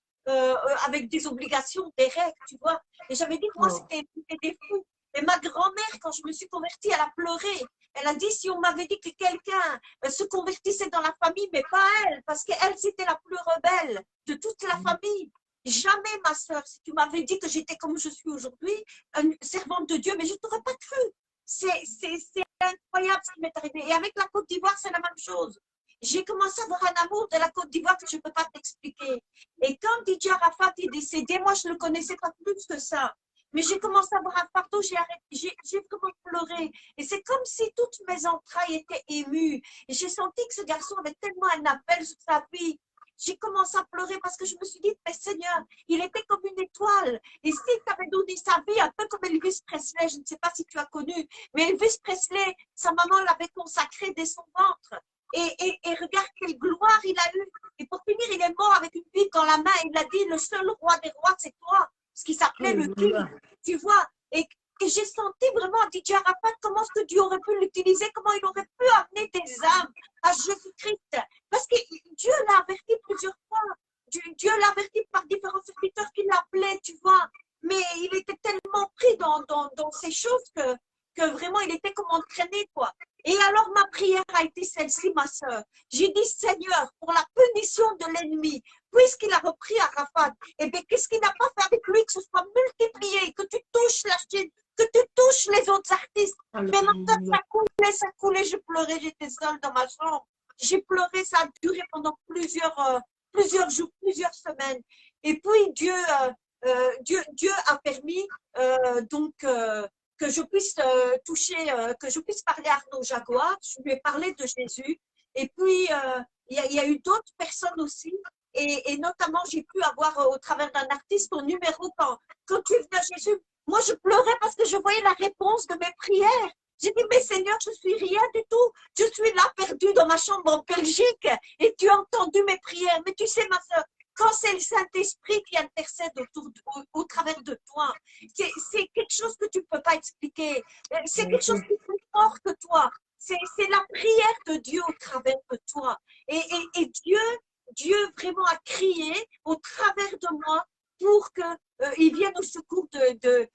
avec des obligations, des règles, tu vois. Et j'avais dit que moi, c'était des fous. Et ma grand-mère, quand je me suis convertie, elle a pleuré. Elle a dit si on m'avait dit que quelqu'un se convertissait dans la famille, mais pas elle, parce qu'elle, c'était la plus rebelle de toute la famille. Jamais, ma soeur, si tu m'avais dit que j'étais comme je suis aujourd'hui, une servante de Dieu, mais je ne t'aurais pas cru. C'est incroyable ce qui m'est arrivé. Et avec la Côte d'Ivoire, c'est la même chose. J'ai commencé à avoir un amour de la Côte d'Ivoire que je ne peux pas t'expliquer. Et quand Didier Arafat est décédé, moi, je ne le connaissais pas plus que ça. Mais j'ai commencé à avoir un fardeau, j'ai vraiment pleuré. Et c'est comme si toutes mes entrailles étaient émues. Et j'ai senti que ce garçon avait tellement un appel sur sa vie. J'ai commencé à pleurer parce que je me suis dit, mais Seigneur, il était comme une étoile. Et s'il t'avait donné sa vie, un peu comme Elvis Presley, je ne sais pas si tu as connu, mais Elvis Presley, sa maman l'avait consacré dès son ventre. Et regarde quelle gloire il a eue. Et pour finir, il est mort avec une Bible dans la main. Il a dit, le seul roi des rois, c'est toi. Ce qui s'appelait le King, tu vois. Et j'ai senti vraiment Didier Arafat, comment est-ce que Dieu aurait pu l'utiliser, comment il aurait pu amener des âmes à Jésus-Christ. Parce que Dieu l'a averti plusieurs fois. Dieu l'a averti par différents serviteurs qui l'appelaient, tu vois. Mais il était tellement pris dans ces choses que vraiment il était comme entraîné, quoi. Et alors ma prière a été celle-ci, ma soeur. J'ai dit, Seigneur, pour la punition de l'ennemi, puisqu'il a repris Arafat, eh bien, qu'est-ce qu'il n'a pas fait avec lui, que ce soit multiplié, que tu touches la Chine, que tu touches les autres artistes. Mais ma soeur, ça coulait, je pleurais, j'étais seule dans ma chambre. J'ai pleuré, ça a duré pendant plusieurs jours, plusieurs semaines. Et puis, Dieu a permis que je puisse que je puisse parler à Arnaud Jaguar. Je lui ai parlé de Jésus. Et puis, il y a eu d'autres personnes aussi. Et notamment, j'ai pu avoir au travers d'un artiste ton numéro quand tu es venu à Jésus. Moi, je pleurais parce que je voyais la réponse de mes prières. J'ai dit, mais Seigneur, je suis rien du tout. Je suis là, perdue dans ma chambre en Belgique. Et tu as entendu mes prières. Mais tu sais, ma soeur, quand c'est le Saint-Esprit qui intercède au travers de toi, c'est quelque chose que tu ne peux pas expliquer. C'est quelque chose qui est plus fort que toi. C'est la prière de Dieu au travers de toi. Et Dieu vraiment a crié au travers de moi pour qu'il vienne au secours de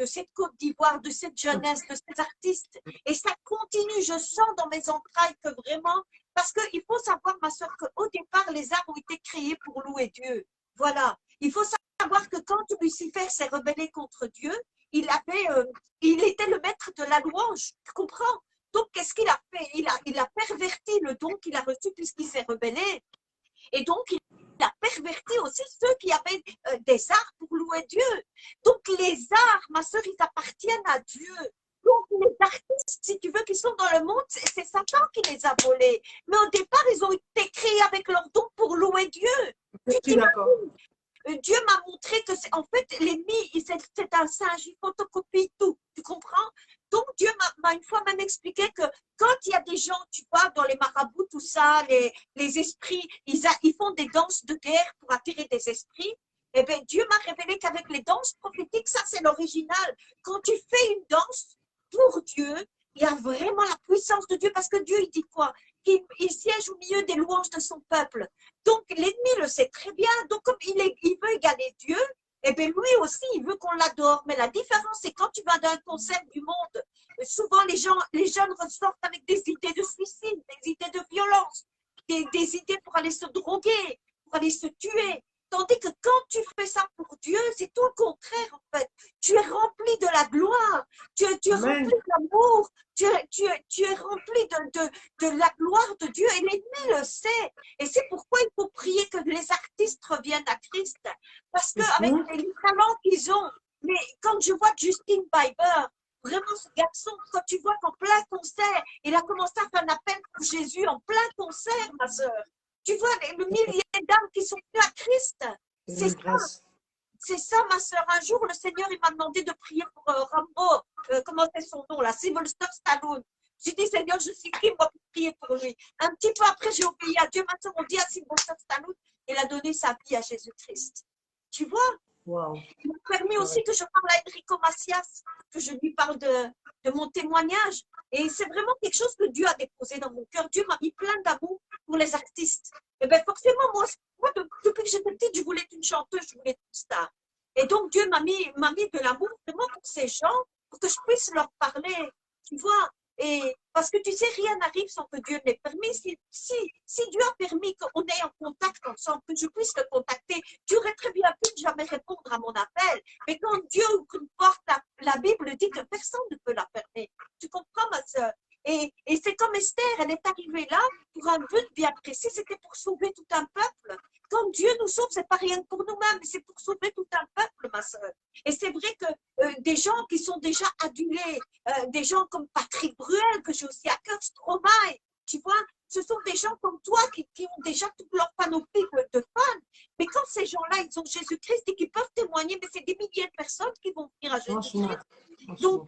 cette Côte d'Ivoire, de cette jeunesse, de ces artistes. Et ça continue, je sens dans mes entrailles que vraiment, parce qu'il faut savoir, ma soeur, qu'au départ, les arts ont été créés pour louer Dieu. Voilà. Il faut savoir que quand Lucifer s'est rebellé contre Dieu, il était le maître de la louange. Tu comprends? Donc, qu'est-ce qu'il a fait? Il a perverti le don qu'il a reçu puisqu'il s'est rebellé. Et donc, il a perverti aussi ceux qui avaient des arts pour louer Dieu. Donc, les arts, ma soeur, ils appartiennent à Dieu. Donc, les artistes, si tu veux, qui sont dans le monde, c'est Satan qui les a volés. Mais au départ, ils ont été créés avec leur don pour louer Dieu. Je suis d'accord. Dieu m'a montré que, en fait, l'ennemi, c'est un singe, il photocopie tout. Tu comprends? Donc, Dieu m'a une fois même expliqué que quand il y a des gens, tu vois, dans les marabouts, tout ça, les esprits, ils font des danses de guerre pour attirer des esprits. Eh bien, Dieu m'a révélé qu'avec les danses prophétiques, ça, c'est l'original. Quand tu fais une danse pour Dieu, il y a vraiment la puissance de Dieu parce que Dieu, il dit quoi? Il siège au milieu des louanges de son peuple. Donc, l'ennemi le sait très bien. Donc, comme il veut égaler Dieu, eh bien, lui aussi, il veut qu'on l'adore. Mais la différence, c'est quand tu vas dans un concert du monde, souvent, les jeunes ressortent avec des idées de suicide, des idées de violence, des idées pour aller se droguer, pour aller se tuer. Tandis que quand tu fais ça pour Dieu, c'est tout le contraire, en fait. Tu es rempli de la gloire, tu es rempli d'amour, tu es rempli de la gloire de Dieu et l'ennemi le sait. Et c'est pourquoi il faut prier que les artistes reviennent à Christ. Parce qu'avec les talents qu'ils ont, mais quand je vois Justin Bieber, vraiment ce garçon, quand tu vois qu'en plein concert, il a commencé à faire un appel pour Jésus en plein concert, ma soeur. Tu vois le millier d'âmes qui sont venues à Christ. C'est ça, ma soeur. Un jour, le Seigneur, il m'a demandé de prier pour Rambo. Comment c'est son nom, là? Sylvester Stallone. J'ai dit, Seigneur, je suis qui, moi, pour prier pour lui. Un petit peu après, j'ai obéi à Dieu. Maintenant, on dit à Sylvester Stallone, il a donné sa vie à Jésus-Christ. Tu vois? Wow. Il m'a permis aussi que je parle à Enrico Macias, que je lui parle de mon témoignage. Et c'est vraiment quelque chose que Dieu a déposé dans mon cœur. Dieu m'a mis plein d'amour pour les artistes. Et bien forcément, moi depuis que j'étais petite, je voulais être une chanteuse, je voulais être une star. Et donc Dieu m'a mis de l'amour vraiment pour ces gens, pour que je puisse leur parler, tu vois. Et parce que tu sais, rien n'arrive sans que Dieu n'ait permis. Si Dieu a permis qu'on ait un contact ensemble, que je puisse le contacter, tu aurais très bien pu ne jamais répondre à mon appel. Mais quand Dieu ouvre une porte, la Bible dit que personne ne peut la fermer. Tu comprends, ma soeur? Et c'est comme Esther, elle est arrivée là pour un but bien précis, c'était pour sauver tout un peuple. Quand Dieu nous sauve, c'est pas rien pour nous-mêmes, mais c'est pour sauver tout un peuple, ma soeur. Et c'est vrai que des gens qui sont déjà adulés, des gens comme Patrick Bruel, que j'ai aussi à cœur, Stromae, tu vois, ce sont des gens comme toi qui ont déjà toute leur panoplie de fans. Mais quand ces gens-là, ils ont Jésus-Christ et qu'ils peuvent témoigner, mais c'est des milliers de personnes qui vont venir à Jésus-Christ. Donc,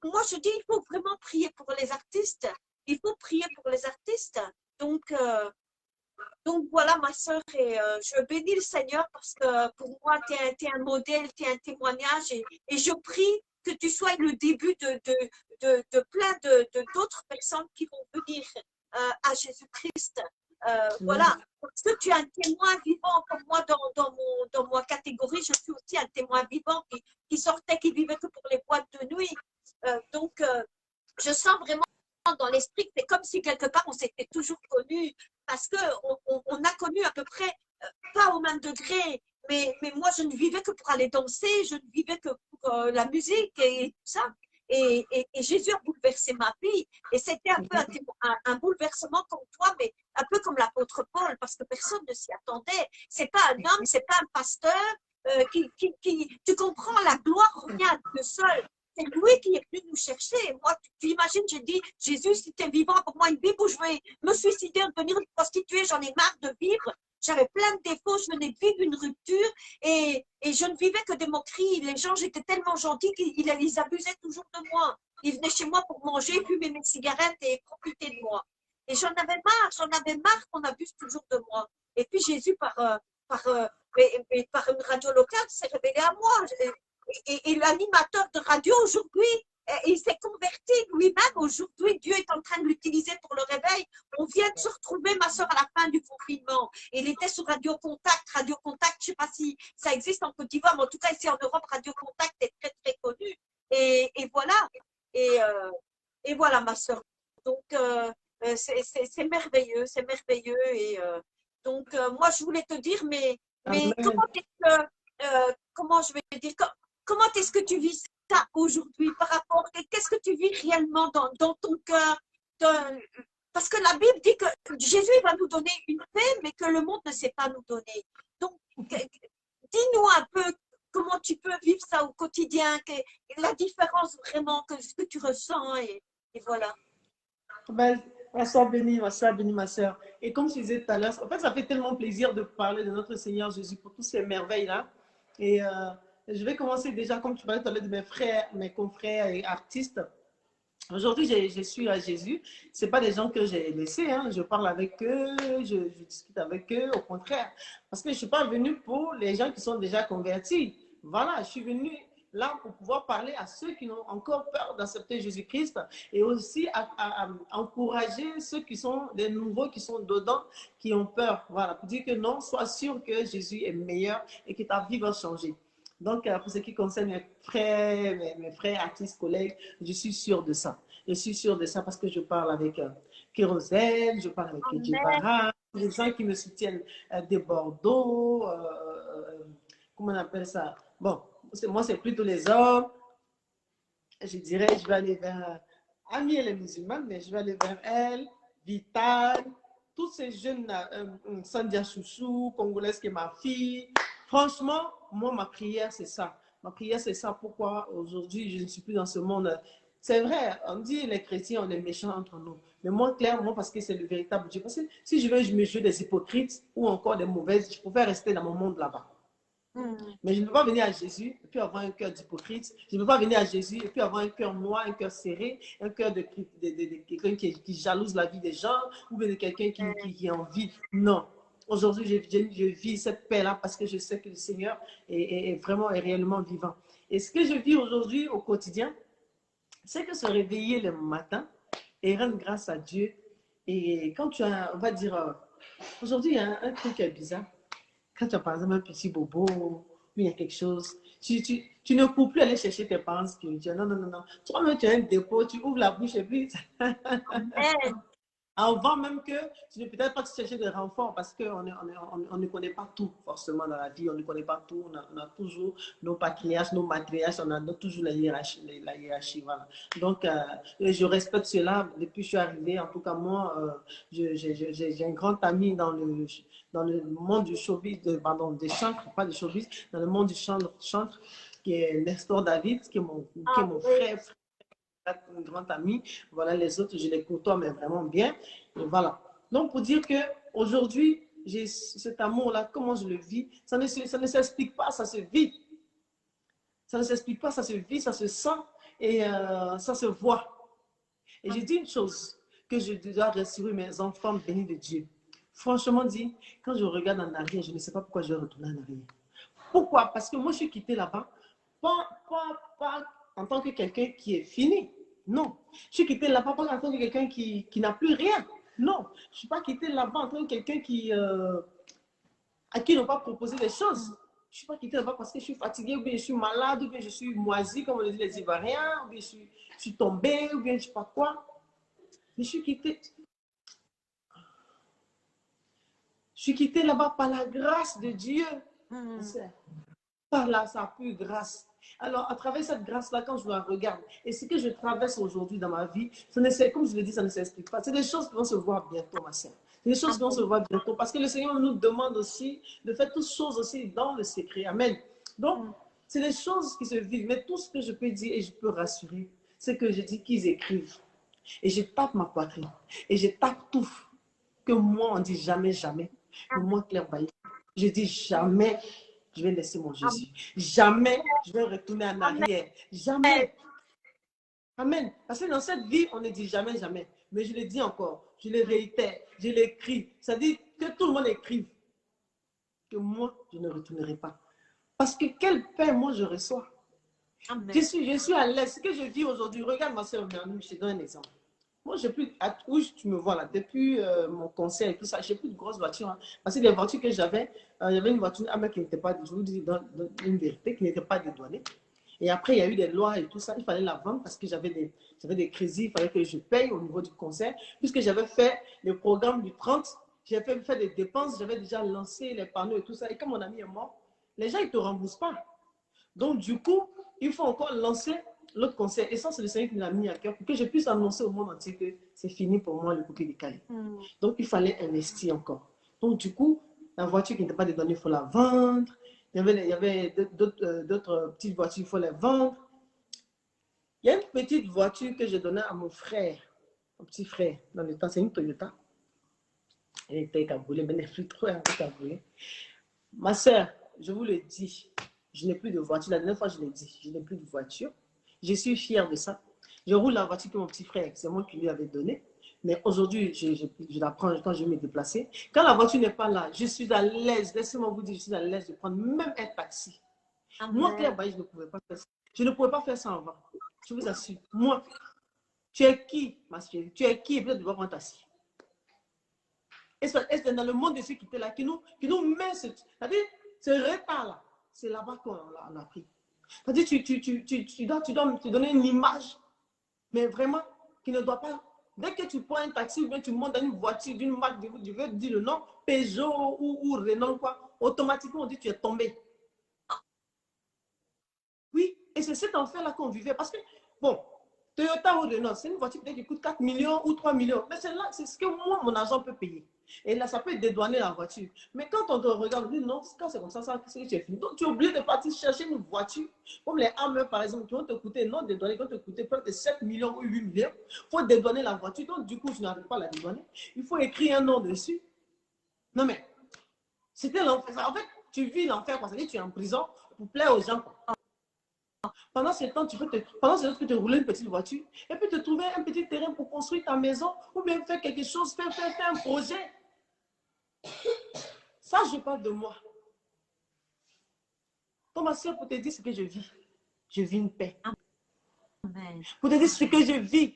moi, je dis, il faut vraiment prier pour les artistes. Il faut prier pour les artistes. Donc voilà, ma soeur, et je bénis le Seigneur parce que pour moi, tu es un modèle, tu es un témoignage et je prie que tu sois le début de plein d'autres personnes qui vont venir à Jésus-Christ. Voilà, parce que tu es un témoin vivant comme moi dans ma catégorie, je suis aussi un témoin vivant qui sortait, qui vivait que pour les boîtes de nuit. Donc, je sens vraiment dans l'esprit que c'est comme si quelque part on s'était toujours connus parce qu'on a connu à peu près, pas au même degré, mais moi je ne vivais que pour aller danser, je ne vivais que pour la musique et tout ça. Et Jésus a bouleversé ma vie. Et c'était un peu un bouleversement comme toi, mais un peu comme l'apôtre Paul, parce que personne ne s'y attendait. C'est pas un homme, c'est pas un pasteur tu comprends, la gloire revient à Dieu seul. C'est lui qui est venu nous chercher. Moi, tu imagines, j'ai dit, Jésus, si tu es vivant, pour moi une Bible où je vais me suicider, devenir une prostituée, j'en ai marre de vivre. J'avais plein de défauts, je venais de vivre une rupture et je ne vivais que des moqueries. Les gens, j'étais tellement gentille qu'ils abusaient toujours de moi. Ils venaient chez moi pour manger, fumer mes cigarettes et profiter de moi. Et j'en avais marre qu'on abuse toujours de moi. Et puis Jésus, par une radio locale, s'est révélé à moi. Et l'animateur de radio, aujourd'hui, il s'est converti lui-même. Aujourd'hui, Dieu est en train de l'utiliser pour le réveil. On vient de se retrouver, ma soeur, à la fin du confinement. Il était sur Radio Contact. Radio Contact, je ne sais pas si ça existe en Côte d'Ivoire, mais en tout cas, ici en Europe, Radio Contact est très, très connu. Et voilà. Et voilà, ma soeur. Donc, c'est merveilleux, c'est merveilleux. Et donc, moi, je voulais te dire, mais comment est-ce que, comment je vais dire, comment est-ce que tu vis ça aujourd'hui par rapport, qu'est-ce que tu vis réellement dans ton cœur? Parce que la Bible dit que Jésus va nous donner une paix, mais que le monde ne sait pas nous donner. Donc, dis-nous un peu comment tu peux vivre ça au quotidien, la différence vraiment que ce que tu ressens et voilà. Ben, ma soeur bénie, ma soeur. Et comme je disais tout à l'heure, en fait, ça fait tellement plaisir de parler de notre Seigneur Jésus pour toutes ces merveilles-là. Et je vais commencer déjà, comme tu parlais tout à l'heure de mes frères, mes confrères et artistes. Aujourd'hui, je suis à Jésus. Ce pas des gens que j'ai laissés. Hein. Je parle avec eux, je discute avec eux, au contraire. Parce que je ne suis pas venue pour les gens qui sont déjà convertis. Voilà, je suis venue là pour pouvoir parler à ceux qui ont encore peur d'accepter Jésus-Christ et aussi à encourager ceux qui sont des nouveaux, qui sont dedans, qui ont peur. Voilà, pour dire que non, sois sûr que Jésus est meilleur et que ta vie va changer. Donc, pour ce qui concerne mes frères, artistes, collègues, je suis sûre de ça. Je suis sûre de ça parce que je parle avec Kérosène, je parle avec Amen. Djibara, les gens qui me soutiennent de Bordeaux, comment on appelle ça? Bon, moi, c'est plutôt les hommes. Je dirais, je vais aller vers Ami, elle est musulmane, mais je vais aller vers elle, Vital, tous ces jeunes, Sandia Chouchou, Congolaise qui est ma fille. Franchement, moi, ma prière, c'est ça. Ma prière, c'est ça. Pourquoi aujourd'hui, je ne suis plus dans ce monde. C'est vrai, on dit les chrétiens, on est méchants entre nous. Mais moi, clairement, parce que c'est le véritable Dieu. Parce que si je veux me jouer des hypocrites ou encore des mauvaises, je préfère rester dans mon monde là-bas. Mais je ne peux pas venir à Jésus et puis avoir un cœur d'hypocrite. Je ne peux pas venir à Jésus et puis avoir un cœur noir, un cœur serré, un cœur de quelqu'un qui jalouse la vie des gens ou bien de quelqu'un qui a envie. Non. Aujourd'hui, je vis cette paix-là parce que je sais que le Seigneur est vraiment et réellement vivant. Et ce que je vis aujourd'hui au quotidien, c'est que se réveiller le matin et rendre grâce à Dieu. Et quand tu as, on va dire, aujourd'hui, il y a un truc qui est bizarre. Quand tu as par exemple un petit bobo, ou il y a quelque chose, tu ne peux plus aller chercher tes parents spirituels. Non, non, non, non. Toi-même, tu as un dépôt, tu ouvres la bouche et puis Amen. avant même que tu ne peut-être pas chercher des renforts parce qu'on on ne connaît pas tout forcément dans la vie, on ne connaît pas tout, on a toujours nos patriarches, nos matriarches, on a toujours la hiérarchie, voilà. Donc, je respecte cela depuis que je suis arrivée. En tout cas, moi, j'ai un grand ami dans le monde du showbiz, pardon, des chantres, pas du showbiz, dans le monde du chantre qui est Nestor David, qui est mon frère, un grand ami. Voilà, les autres, je les côtoie, mais vraiment bien. Et voilà. Donc, pour dire qu'aujourd'hui, j'ai cet amour-là, comment je le vis, ça ne s'explique pas, ça se vit. Ça ne s'explique pas, ça se vit, ça se sent et ça se voit. Et j'ai dit une chose, que je dois rassurer mes enfants bénis de Dieu. Franchement dit, quand je regarde en arrière, je ne sais pas pourquoi je vais retourner en arrière. Pourquoi? Parce que moi, je suis quittée là-bas, pas en tant que quelqu'un qui est fini. Non. Je suis quittée là-bas pas en tant que quelqu'un qui n'a plus rien. Non. Je ne suis pas quittée là-bas en tant que quelqu'un à qui on va proposer des choses. Je ne suis pas quittée là-bas parce que je suis fatiguée, ou bien je suis malade, ou bien je suis moisie, comme on le dit les Ivoiriens, ou bien je suis tombée, ou bien je ne sais pas quoi. Mais je suis quittée. Je suis quittée là-bas par la grâce de Dieu. Par là, sa pure grâce. Alors, à travers cette grâce-là, quand je la regarde, et ce que je traverse aujourd'hui dans ma vie, comme je l'ai dit, ça ne s'explique pas. C'est des choses qui vont se voir bientôt, ma sœur. C'est des choses qui vont se voir bientôt. Parce que le Seigneur nous demande aussi de faire toutes choses aussi dans le secret. Amen. Donc, c'est des choses qui se vivent. Mais tout ce que je peux dire et je peux rassurer, c'est que je dis qu'ils écrivent. Et je tape ma poitrine. Et je tape tout. Que moi, on dit jamais, jamais. Que moi, Claire Bailly, je dis jamais je vais laisser mon Jésus. Jamais je vais retourner en arrière. Jamais. Amen. Parce que dans cette vie, on ne dit jamais, jamais. Mais je le dis encore, je le réitère, je l'écris. Ça dit que tout le monde écrive que moi, je ne retournerai pas. Parce que quelle paix moi je reçois. Je suis à l'aise. Ce que je vis aujourd'hui, regarde ma soeur, je te donne un exemple. Moi, j'ai plus, où tu me vois là, depuis mon concert et tout ça, j'ai plus de grosses voitures. Hein, parce que les voitures que j'avais, il y avait une voiture qui n'était pas, je vous dis une vérité, qui n'était pas dédouanée. Et après, il y a eu des lois et tout ça, il fallait la vendre parce que j'avais des crédits, il fallait que je paye au niveau du concert. Puisque j'avais fait le programme du 30, j'avais fait des dépenses, j'avais déjà lancé les panneaux et tout ça. Et comme mon ami est mort, les gens, ils ne te remboursent pas. Donc, du coup, il faut encore lancer l'autre concert. Et ça, c'est le Seigneur qui l'a mis à cœur pour que je puisse annoncer au monde entier que c'est fini pour moi le coupé décalé. Donc, il fallait investir encore. Donc, du coup, la voiture qui n'était pas dédouanée, il faut la vendre. Il y avait d'autres petites voitures, il faut les vendre. Il y a une petite voiture que j'ai donnée à mon frère, mon petit frère, dans le temps, c'est une Toyota. Elle était caboulée, mais elle n'est plus trop caboulée. Ma soeur, je vous le dis, je n'ai plus de voiture. La dernière fois, je l'ai dit, je n'ai plus de voiture. Je suis fière de ça. Je roule la voiture que mon petit frère, c'est moi qui lui avais donnée. Mais aujourd'hui, je la prends quand je vais me déplacer. Quand la voiture n'est pas là, je suis à l'aise. Laissez-moi vous dire, je suis à l'aise de prendre même un taxi. Amen. Moi, Claire Bailly, je ne pouvais pas faire ça. Je ne pouvais pas faire ça avant. Je vous assure. Moi, tu es qui, ma chérie? Tu es qui? Peut-être de prendre un taxi. Et c'est dans le monde de ceux qui étaient là, qui nous met ce retard-là. C'est là-bas qu'on a pris. C'est-à-dire, tu dois te donner une image, mais vraiment, qui ne doit pas. Dès que tu prends un taxi ou bien tu montes dans une voiture d'une marque, je veux dire le nom, Peugeot ou Renault, quoi, automatiquement, on dit que tu es tombé. Oui, et c'est cet enfer-là qu'on vivait. Parce que, bon, Toyota ou Renault, c'est une voiture qui coûte 4 millions ou 3 millions. Mais c'est ce que moi, mon agent peut payer. Et là, ça peut dédouaner la voiture. Mais quand on te regarde, on dit non, quand c'est comme ça, c'est que tu es fini. Donc, tu es obligé de partir chercher une voiture, comme les Hammer, par exemple, qui vont te coûter, non dédouaner, qui vont te coûter près de 7 millions ou 8 millions. Il faut dédouaner la voiture. Donc, du coup, tu n'arrives pas à la dédouaner. Il faut écrire un nom dessus. Non, mais c'était l'enfer. En fait, tu vis l'enfer parce que tu es en prison pour plaire aux gens. Pendant ce temps, tu peux te rouler une petite voiture et puis te trouver un petit terrain pour construire ta maison ou bien faire quelque chose, faire un projet. Ça, je parle de moi. Comme ma soeur, pour te dire ce que je vis une paix. Amen. Pour te dire ce que je vis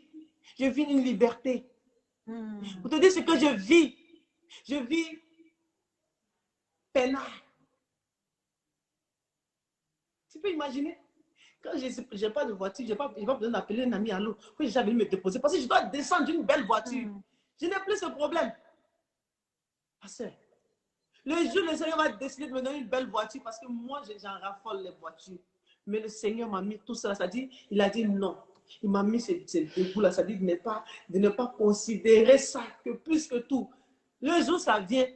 une liberté. Pour te dire ce que je vis peinard. Tu peux imaginer? Quand je n'ai pas de voiture, je n'ai pas besoin d'appeler un ami à l'eau. Quand j'ai venu me déposer, parce que je dois descendre d'une belle voiture. Je n'ai plus ce problème. Parce que le jour, le Seigneur va décider de me donner une belle voiture parce que moi, j'en raffole les voitures. Mais le Seigneur m'a mis tout ça. Il a dit non. Il m'a mis ces dégoûts-là. Ça dit de ne pas considérer ça que plus que tout. Le jour, ça vient.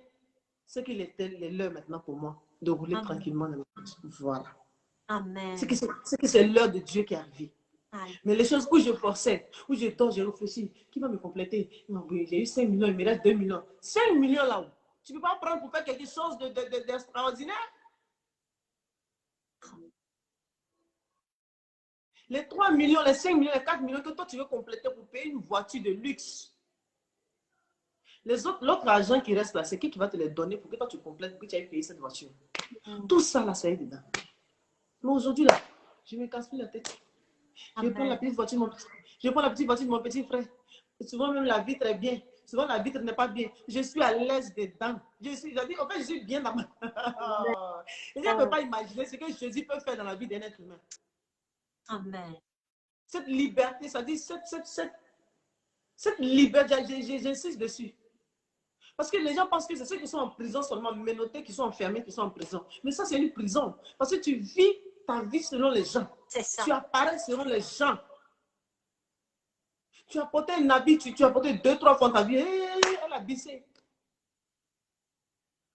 C'est qu'il est l'heure maintenant pour moi de rouler tranquillement dans ma voiture. Voilà. Amen. C'est que c'est l'heure de Dieu qui est arrivée. Mais les choses où je forçais, où je dors, je réfléchis, qui va me compléter? Non, j'ai eu 5 millions, il me reste 2 millions. 5 millions là-haut. Tu ne peux pas prendre pour faire quelque chose d'extraordinaire? Les 3 millions, les 5 millions, les 4 millions que toi tu veux compléter pour payer une voiture de luxe. L'autre argent qui reste là, c'est qui va te les donner pour que toi tu complètes, pour que tu ailles payer cette voiture? Tout ça là, ça est dedans. Mais aujourd'hui là, je me casse plus la tête. Je prends la petite voiture de mon petit frère. Souvent même la vitre est bien. Souvent la vitre n'est pas bien. Je suis à l'aise dedans. Je suis bien dans ma... Et je ne peux pas imaginer ce que Jésus peut faire dans la vie d'un être humain. Amen. Cette liberté, ça dit cette liberté, j'insiste dessus. Parce que les gens pensent que c'est ceux qui sont en prison seulement, menottés, qui sont enfermés, qui sont en prison. Mais ça, c'est une prison. Parce que tu vis ta vie selon les gens. C'est ça. Tu apparais selon les gens. Tu as porté un habit, tu as porté 2-3 fois ta vie. Elle a bissé.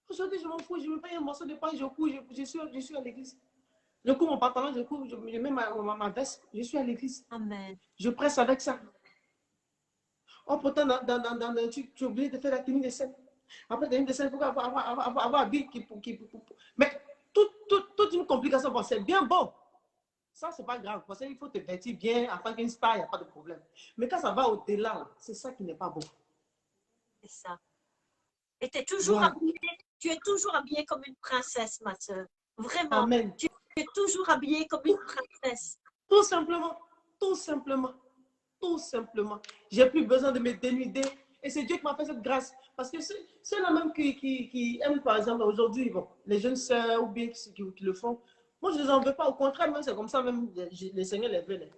Aujourd'hui, je m'en fous. Je me paye un morceau de pain, je cours, je suis à l'église. Je cours mon pantalon, je cours, je mets ma veste, je suis à l'église. Amen. Je presse avec ça. Oh, pourtant, tu es obligé de faire la tenue de scène. Après, la tenue de scène, il faut avoir un habit qui... Mais toute une complication, bon, c'est bien beau. Ça, c'est pas grave. Parce qu'il faut te vêtir bien, afin qu'une star, il n'y a pas de problème. Mais quand ça va au-delà, c'est ça qui n'est pas bon. C'est ça. Et tu es toujours habillée, tu es toujours habillée comme une princesse, ma soeur. Vraiment. Amen. Tu es toujours habillée comme une princesse. Tout simplement. Tout simplement. Tout simplement. J'ai plus besoin de me dénuder. Et c'est Dieu qui m'a fait cette grâce. Parce que c'est là même qui aiment, par exemple, aujourd'hui, bon, les jeunes sœurs ou bien qui le font. Moi, je ne les en veux pas. Au contraire, même c'est comme ça, même les Seigneurs les veulent.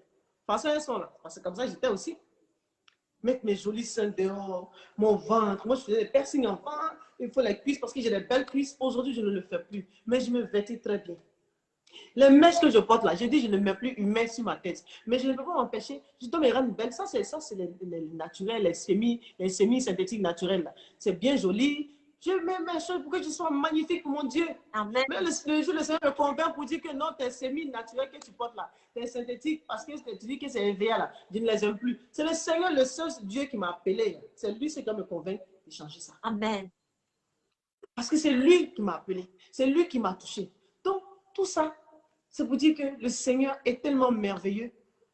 Parce qu'elles sont là. Parce que comme ça, j'étais aussi. Mettre mes jolis seins dehors, mon ventre. Moi, je faisais des piercings en ventre. Il faut les cuisses parce que j'ai des belles cuisses. Aujourd'hui, je ne le fais plus. Mais je me vêtis très bien. Les mèches que je porte là, je dis je ne mets plus une mèche sur ma tête. Mais je ne peux pas m'empêcher. Je dois me rendre belle. Ça, c'est les naturels, les semi-synthétiques naturels. C'est bien joli. Je mets mes choses pour que je sois magnifique, mon Dieu. Amen. Mais le Seigneur me convainc pour dire que non, tes semis naturels que tu portes là, tes synthétiques, parce que tu dis que c'est EVA là, je ne les aime plus. C'est le Seigneur, le seul Dieu qui m'a appelé. C'est lui qui me convainc de changer ça. Amen. Parce que c'est lui qui m'a appelé. C'est lui qui m'a touché. Donc, tout ça, c'est pour dire que le Seigneur est tellement merveilleux.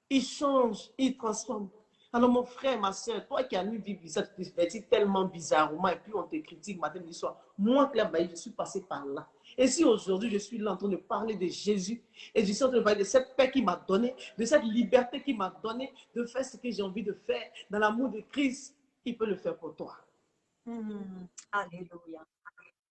Il change, il transforme. Alors, mon frère, ma soeur, toi qui as une vie bizarre, tu te fais tellement bizarrement et puis on te critique matin et soir. Moi, Claire Bailly, je suis passé par là. Et si aujourd'hui, je suis là en train de parler de Jésus et je suis en train de parler de cette paix qu'il m'a donnée, de cette liberté qu'il m'a donnée, de faire ce que j'ai envie de faire dans l'amour de Christ, il peut le faire pour toi. Alléluia.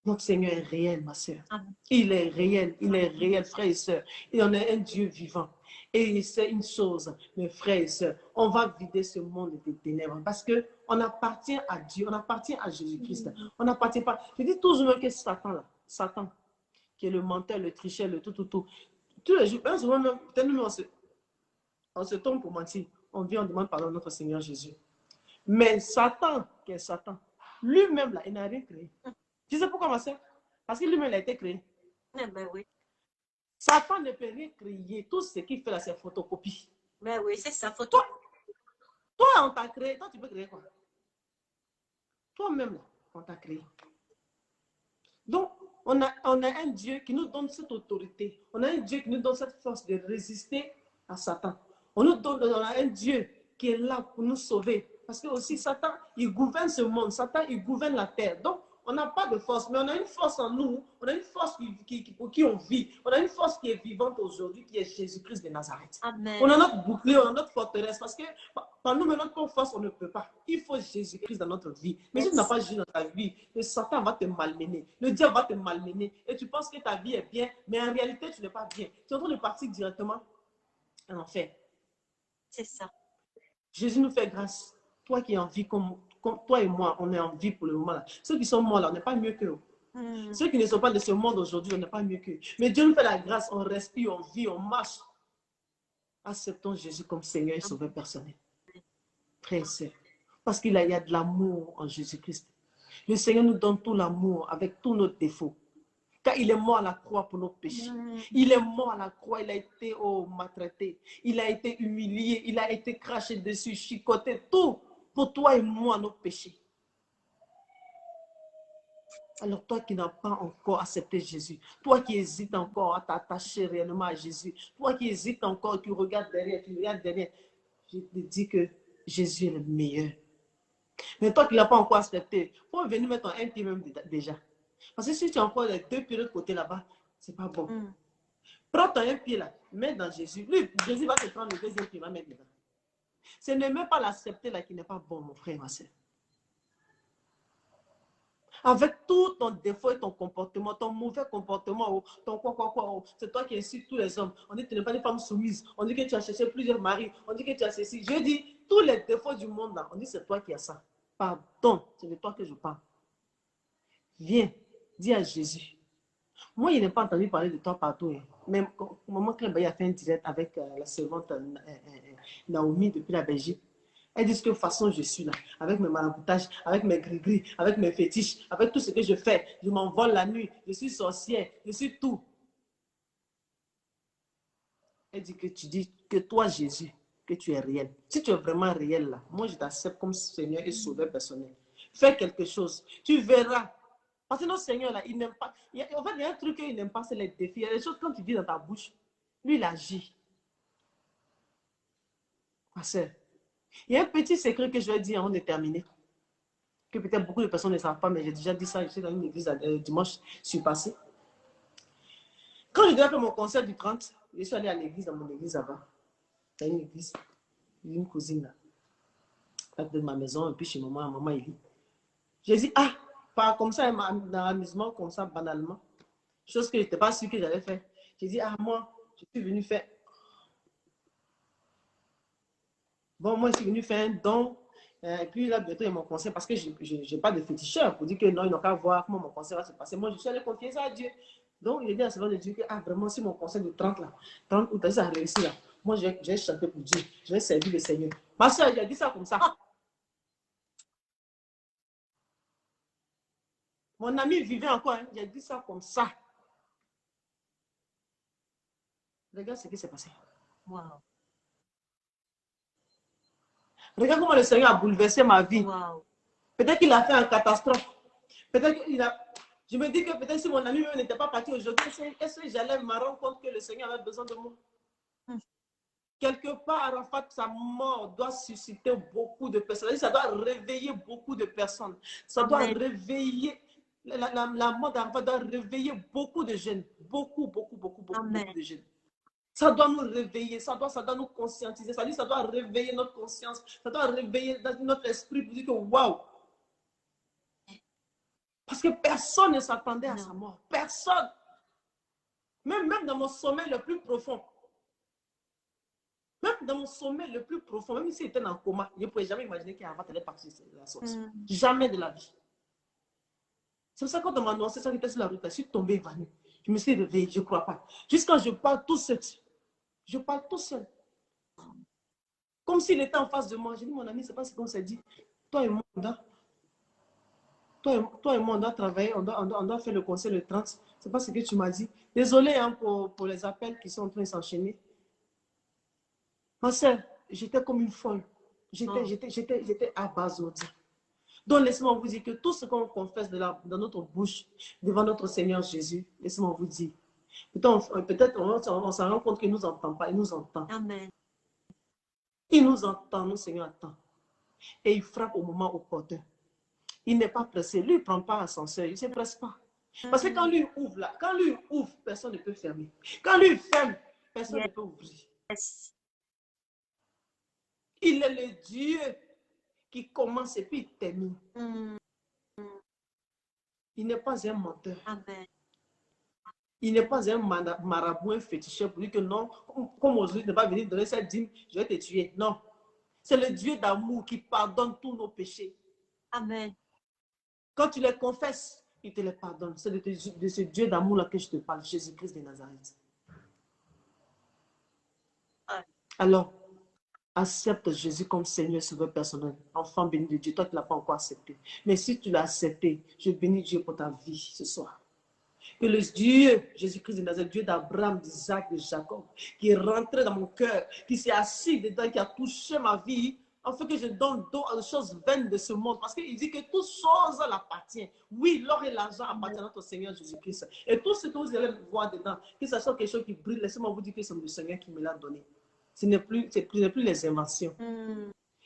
Notre Seigneur est réel, ma soeur. Amen. Il est réel, frères et sœurs. Il en est un Dieu vivant. Et c'est une chose, mes frères et sœurs, on va vider ce monde des ténèbres parce qu'on appartient à Dieu, on appartient à Jésus-Christ. On n'appartient pas. Je dis toujours que Satan, là, Satan, qui est le menteur, le tricheur, le tout. Tous les jours, peut-être nous, on se tombe pour mentir. On vient, on demande pardon à notre Seigneur Jésus. Mais Satan, qui est Satan, lui-même, là, il n'a rien créé. Tu sais pourquoi, ma soeur? Parce que lui-même, il a été créé. Ben oui. Satan ne peut rien créer. Tout ce qu'il fait là, c'est photocopie. Ben oui, c'est sa photo. Toi, on t'a créé. Toi, tu peux créer quoi? Toi-même, là, on t'a créé. Donc, on a un Dieu qui nous donne cette autorité. On a un Dieu qui nous donne cette force de résister à Satan. On a un Dieu qui est là pour nous sauver. Parce que aussi, Satan, il gouverne ce monde. Satan, il gouverne la terre. Donc, on n'a pas de force, mais on a une force en nous. On a une force pour qui on vit. On a une force qui est vivante aujourd'hui, qui est Jésus-Christ de Nazareth. Amen. On a notre bouclier, on a notre forteresse. Parce que par nous, notre force, on ne peut pas. Il faut Jésus-Christ dans notre vie. Mais si tu n'as pas Jésus dans ta vie, le Satan va te malmener. Le diable va te malmener. Et tu penses que ta vie est bien, mais en réalité, tu n'es pas bien. Tu es en train de partir directement en enfer. C'est ça. Jésus nous fait grâce. Toi qui es en vie comme toi et moi, on est en vie pour le moment là. Ceux qui sont morts là, on n'est pas mieux qu'eux. Ceux qui ne sont pas de ce monde aujourd'hui, on n'est pas mieux qu'eux. Mais Dieu nous fait la grâce, on respire, on vit, on marche. Acceptons Jésus comme Seigneur et Sauveur personnel. Frère et sœur. Parce qu'il y a de l'amour en Jésus-Christ. Le Seigneur nous donne tout l'amour avec tous nos défauts. Car il est mort à la croix pour nos péchés. Il est mort à la croix, il a été maltraité. Il a été humilié, il a été craché dessus, chicoté, tout. Pour toi et moi, nos péchés. Alors toi qui n'as pas encore accepté Jésus, toi qui hésites encore à t'attacher réellement à Jésus, toi qui hésites encore, qui regardes derrière, je te dis que Jésus est le meilleur. Mais toi qui ne l'as pas encore accepté, il faut venir mettre un pied même déjà. Parce que si tu as encore les deux pieds de l'autre côté là-bas, ce n'est pas bon. Prends ton un pied là, mets dans Jésus. Lui, Jésus va te prendre le deuxième pied, va mettre dedans. Ce n'est même pas l'accepter là qui n'est pas bon, mon frère, ma soeur. Avec tout ton défaut et ton comportement, ton mauvais comportement, ton quoi, c'est toi qui insultes tous les hommes. On dit que tu n'es pas une femme soumise. On dit que tu as cherché plusieurs maris. On dit que tu as ceci. Je dis, tous les défauts du monde là, on dit c'est toi qui as ça. Pardon, c'est de toi que je parle. Viens, dis à Jésus. Moi, je n'ai pas entendu parler de toi partout. Hein. Mais maman Clébaï a fait un direct avec la servante Naomi depuis la Belgique. Elle dit que de toute façon, je suis là, avec mes maraboutages, avec mes gris-gris, avec mes fétiches, avec tout ce que je fais. Je m'envole la nuit, je suis sorcière, je suis tout. Elle dit que tu dis que toi, Jésus, que tu es réel. Si tu es vraiment réel là, moi, je t'accepte comme Seigneur et Sauveur personnel. Fais quelque chose, tu verras. Parce que notre Seigneur là, il n'aime pas. En fait, il y a un truc qu'il n'aime pas, c'est les défis. Il y a des choses quand tu dis dans ta bouche, lui, il agit. Ma soeur. Il y a un petit secret que je vais dire avant de terminer, que peut-être beaucoup de personnes ne savent pas, mais j'ai déjà dit ça, j'étais dans une église dimanche surpassé. Quand je devais faire mon concert du 30, je suis allé à l'église, dans mon église avant. Il y a une église, une cousine là, près de ma maison, et puis chez maman Élie. J'ai dit, ah, pas comme ça, dans l'amusement, comme ça, banalement. Chose que je n'étais pas sûre que j'allais faire. J'ai dit, ah, moi, je suis venu faire. Bon, moi, je suis venu faire un don. Et puis là, bientôt, il y a mon concert parce que je n'ai pas de féticheur pour dire que non, ils n'ont qu'à voir comment mon concert va se passer. Moi, je suis allé confier ça à Dieu. Donc, il est dit à ce moment de Dieu que, ah, vraiment, si mon concert de 30 là, 30 août, ça a réussi là, moi, je vais chanter pour Dieu. Je vais servir le Seigneur. Ma soeur, il a dit ça comme ça. Mon ami vivait encore, hein. J'ai dit ça comme ça. Regarde ce qui s'est passé. Wow. Regarde comment le Seigneur a bouleversé ma vie. Wow. Peut-être qu'il a fait une catastrophe. Peut-être qu'il a... Je me dis que peut-être si mon ami n'était pas parti aujourd'hui, est-ce que j'allais me rendre compte que le Seigneur avait besoin de moi? Quelque part, en fait, sa mort doit susciter beaucoup de personnes. Ça doit réveiller beaucoup de personnes. Ça doit réveiller... La mort d'Arafat doit réveiller beaucoup de jeunes. Beaucoup de jeunes. Ça doit nous réveiller, ça doit nous conscientiser, ça doit réveiller notre conscience, ça doit réveiller notre esprit pour dire que waouh! Parce que personne ne s'attendait à sa mort. Personne. Même dans mon sommeil le plus profond. Même dans mon sommeil le plus profond, même s'il était en coma, je ne pouvais jamais imaginer qu'Arafat allait partir de la sorte. Jamais de la vie. C'est pour ça que quand on m'a annoncé ça, j'étais sur la route, je suis tombée évanouie. Je me suis réveillée, je ne crois pas. Jusqu'à je parle tout seul. Je parle tout seul. Comme s'il était en face de moi. J'ai dit, mon ami, c'est pas ce qu'on s'est dit. Toi et moi, on doit travailler, on doit faire le conseil le 30. C'est pas ce que tu m'as dit. Désolé hein, pour les appels qui sont en train de s'enchaîner. Ma soeur, j'étais comme une folle. J'étais abasourdie. Donc, laissez-moi vous dire que tout ce qu'on confesse dans notre bouche, devant notre Seigneur Jésus, laissez-moi vous dire. Peut-être on s'en rend compte qu'il ne nous entend pas. Il nous entend. Amen. Il nous entend, notre Seigneur attend. Et il frappe au moment opportun. Il n'est pas pressé. Lui, il ne prend pas l'ascenseur. Il ne se presse pas. Parce que quand lui ouvre, là, quand lui ouvre, personne ne peut fermer. Quand lui ferme, personne ne peut ouvrir. Yes. Il est le Dieu qui commence et puis il termine. Il n'est pas un menteur. Amen. Il n'est pas un marabout, un féticheur pour dire que non, comme aujourd'hui, ne pas venir donner cette dîme, je vais te tuer. Non. C'est le Dieu d'amour qui pardonne tous nos péchés. Amen. Quand tu les confesses, il te les pardonne. C'est de ce Dieu d'amour-là que je te parle, Jésus-Christ de Nazareth. Alors, accepte Jésus comme Seigneur Sauveur personnel. Enfant béni de Dieu, toi qui ne l'as pas encore accepté. Mais si tu l'as accepté, je bénis Dieu pour ta vie ce soir. Que le Dieu, Jésus-Christ de Nazareth, Dieu d'Abraham, d'Isaac, de Jacob, qui est rentré dans mon cœur, qui s'est assis dedans, qui a touché ma vie, afin que je donne dos aux choses vaines de ce monde. Parce qu'il dit que toutes choses l'appartiennent. Oui, l'or et l'argent appartiennent à notre Seigneur Jésus-Christ. Et tout ce que vous allez voir dedans, que ce soit quelque chose qui brille, laissez-moi vous dire que c'est le Seigneur qui me l'a donné. Ce n'est plus les inventions.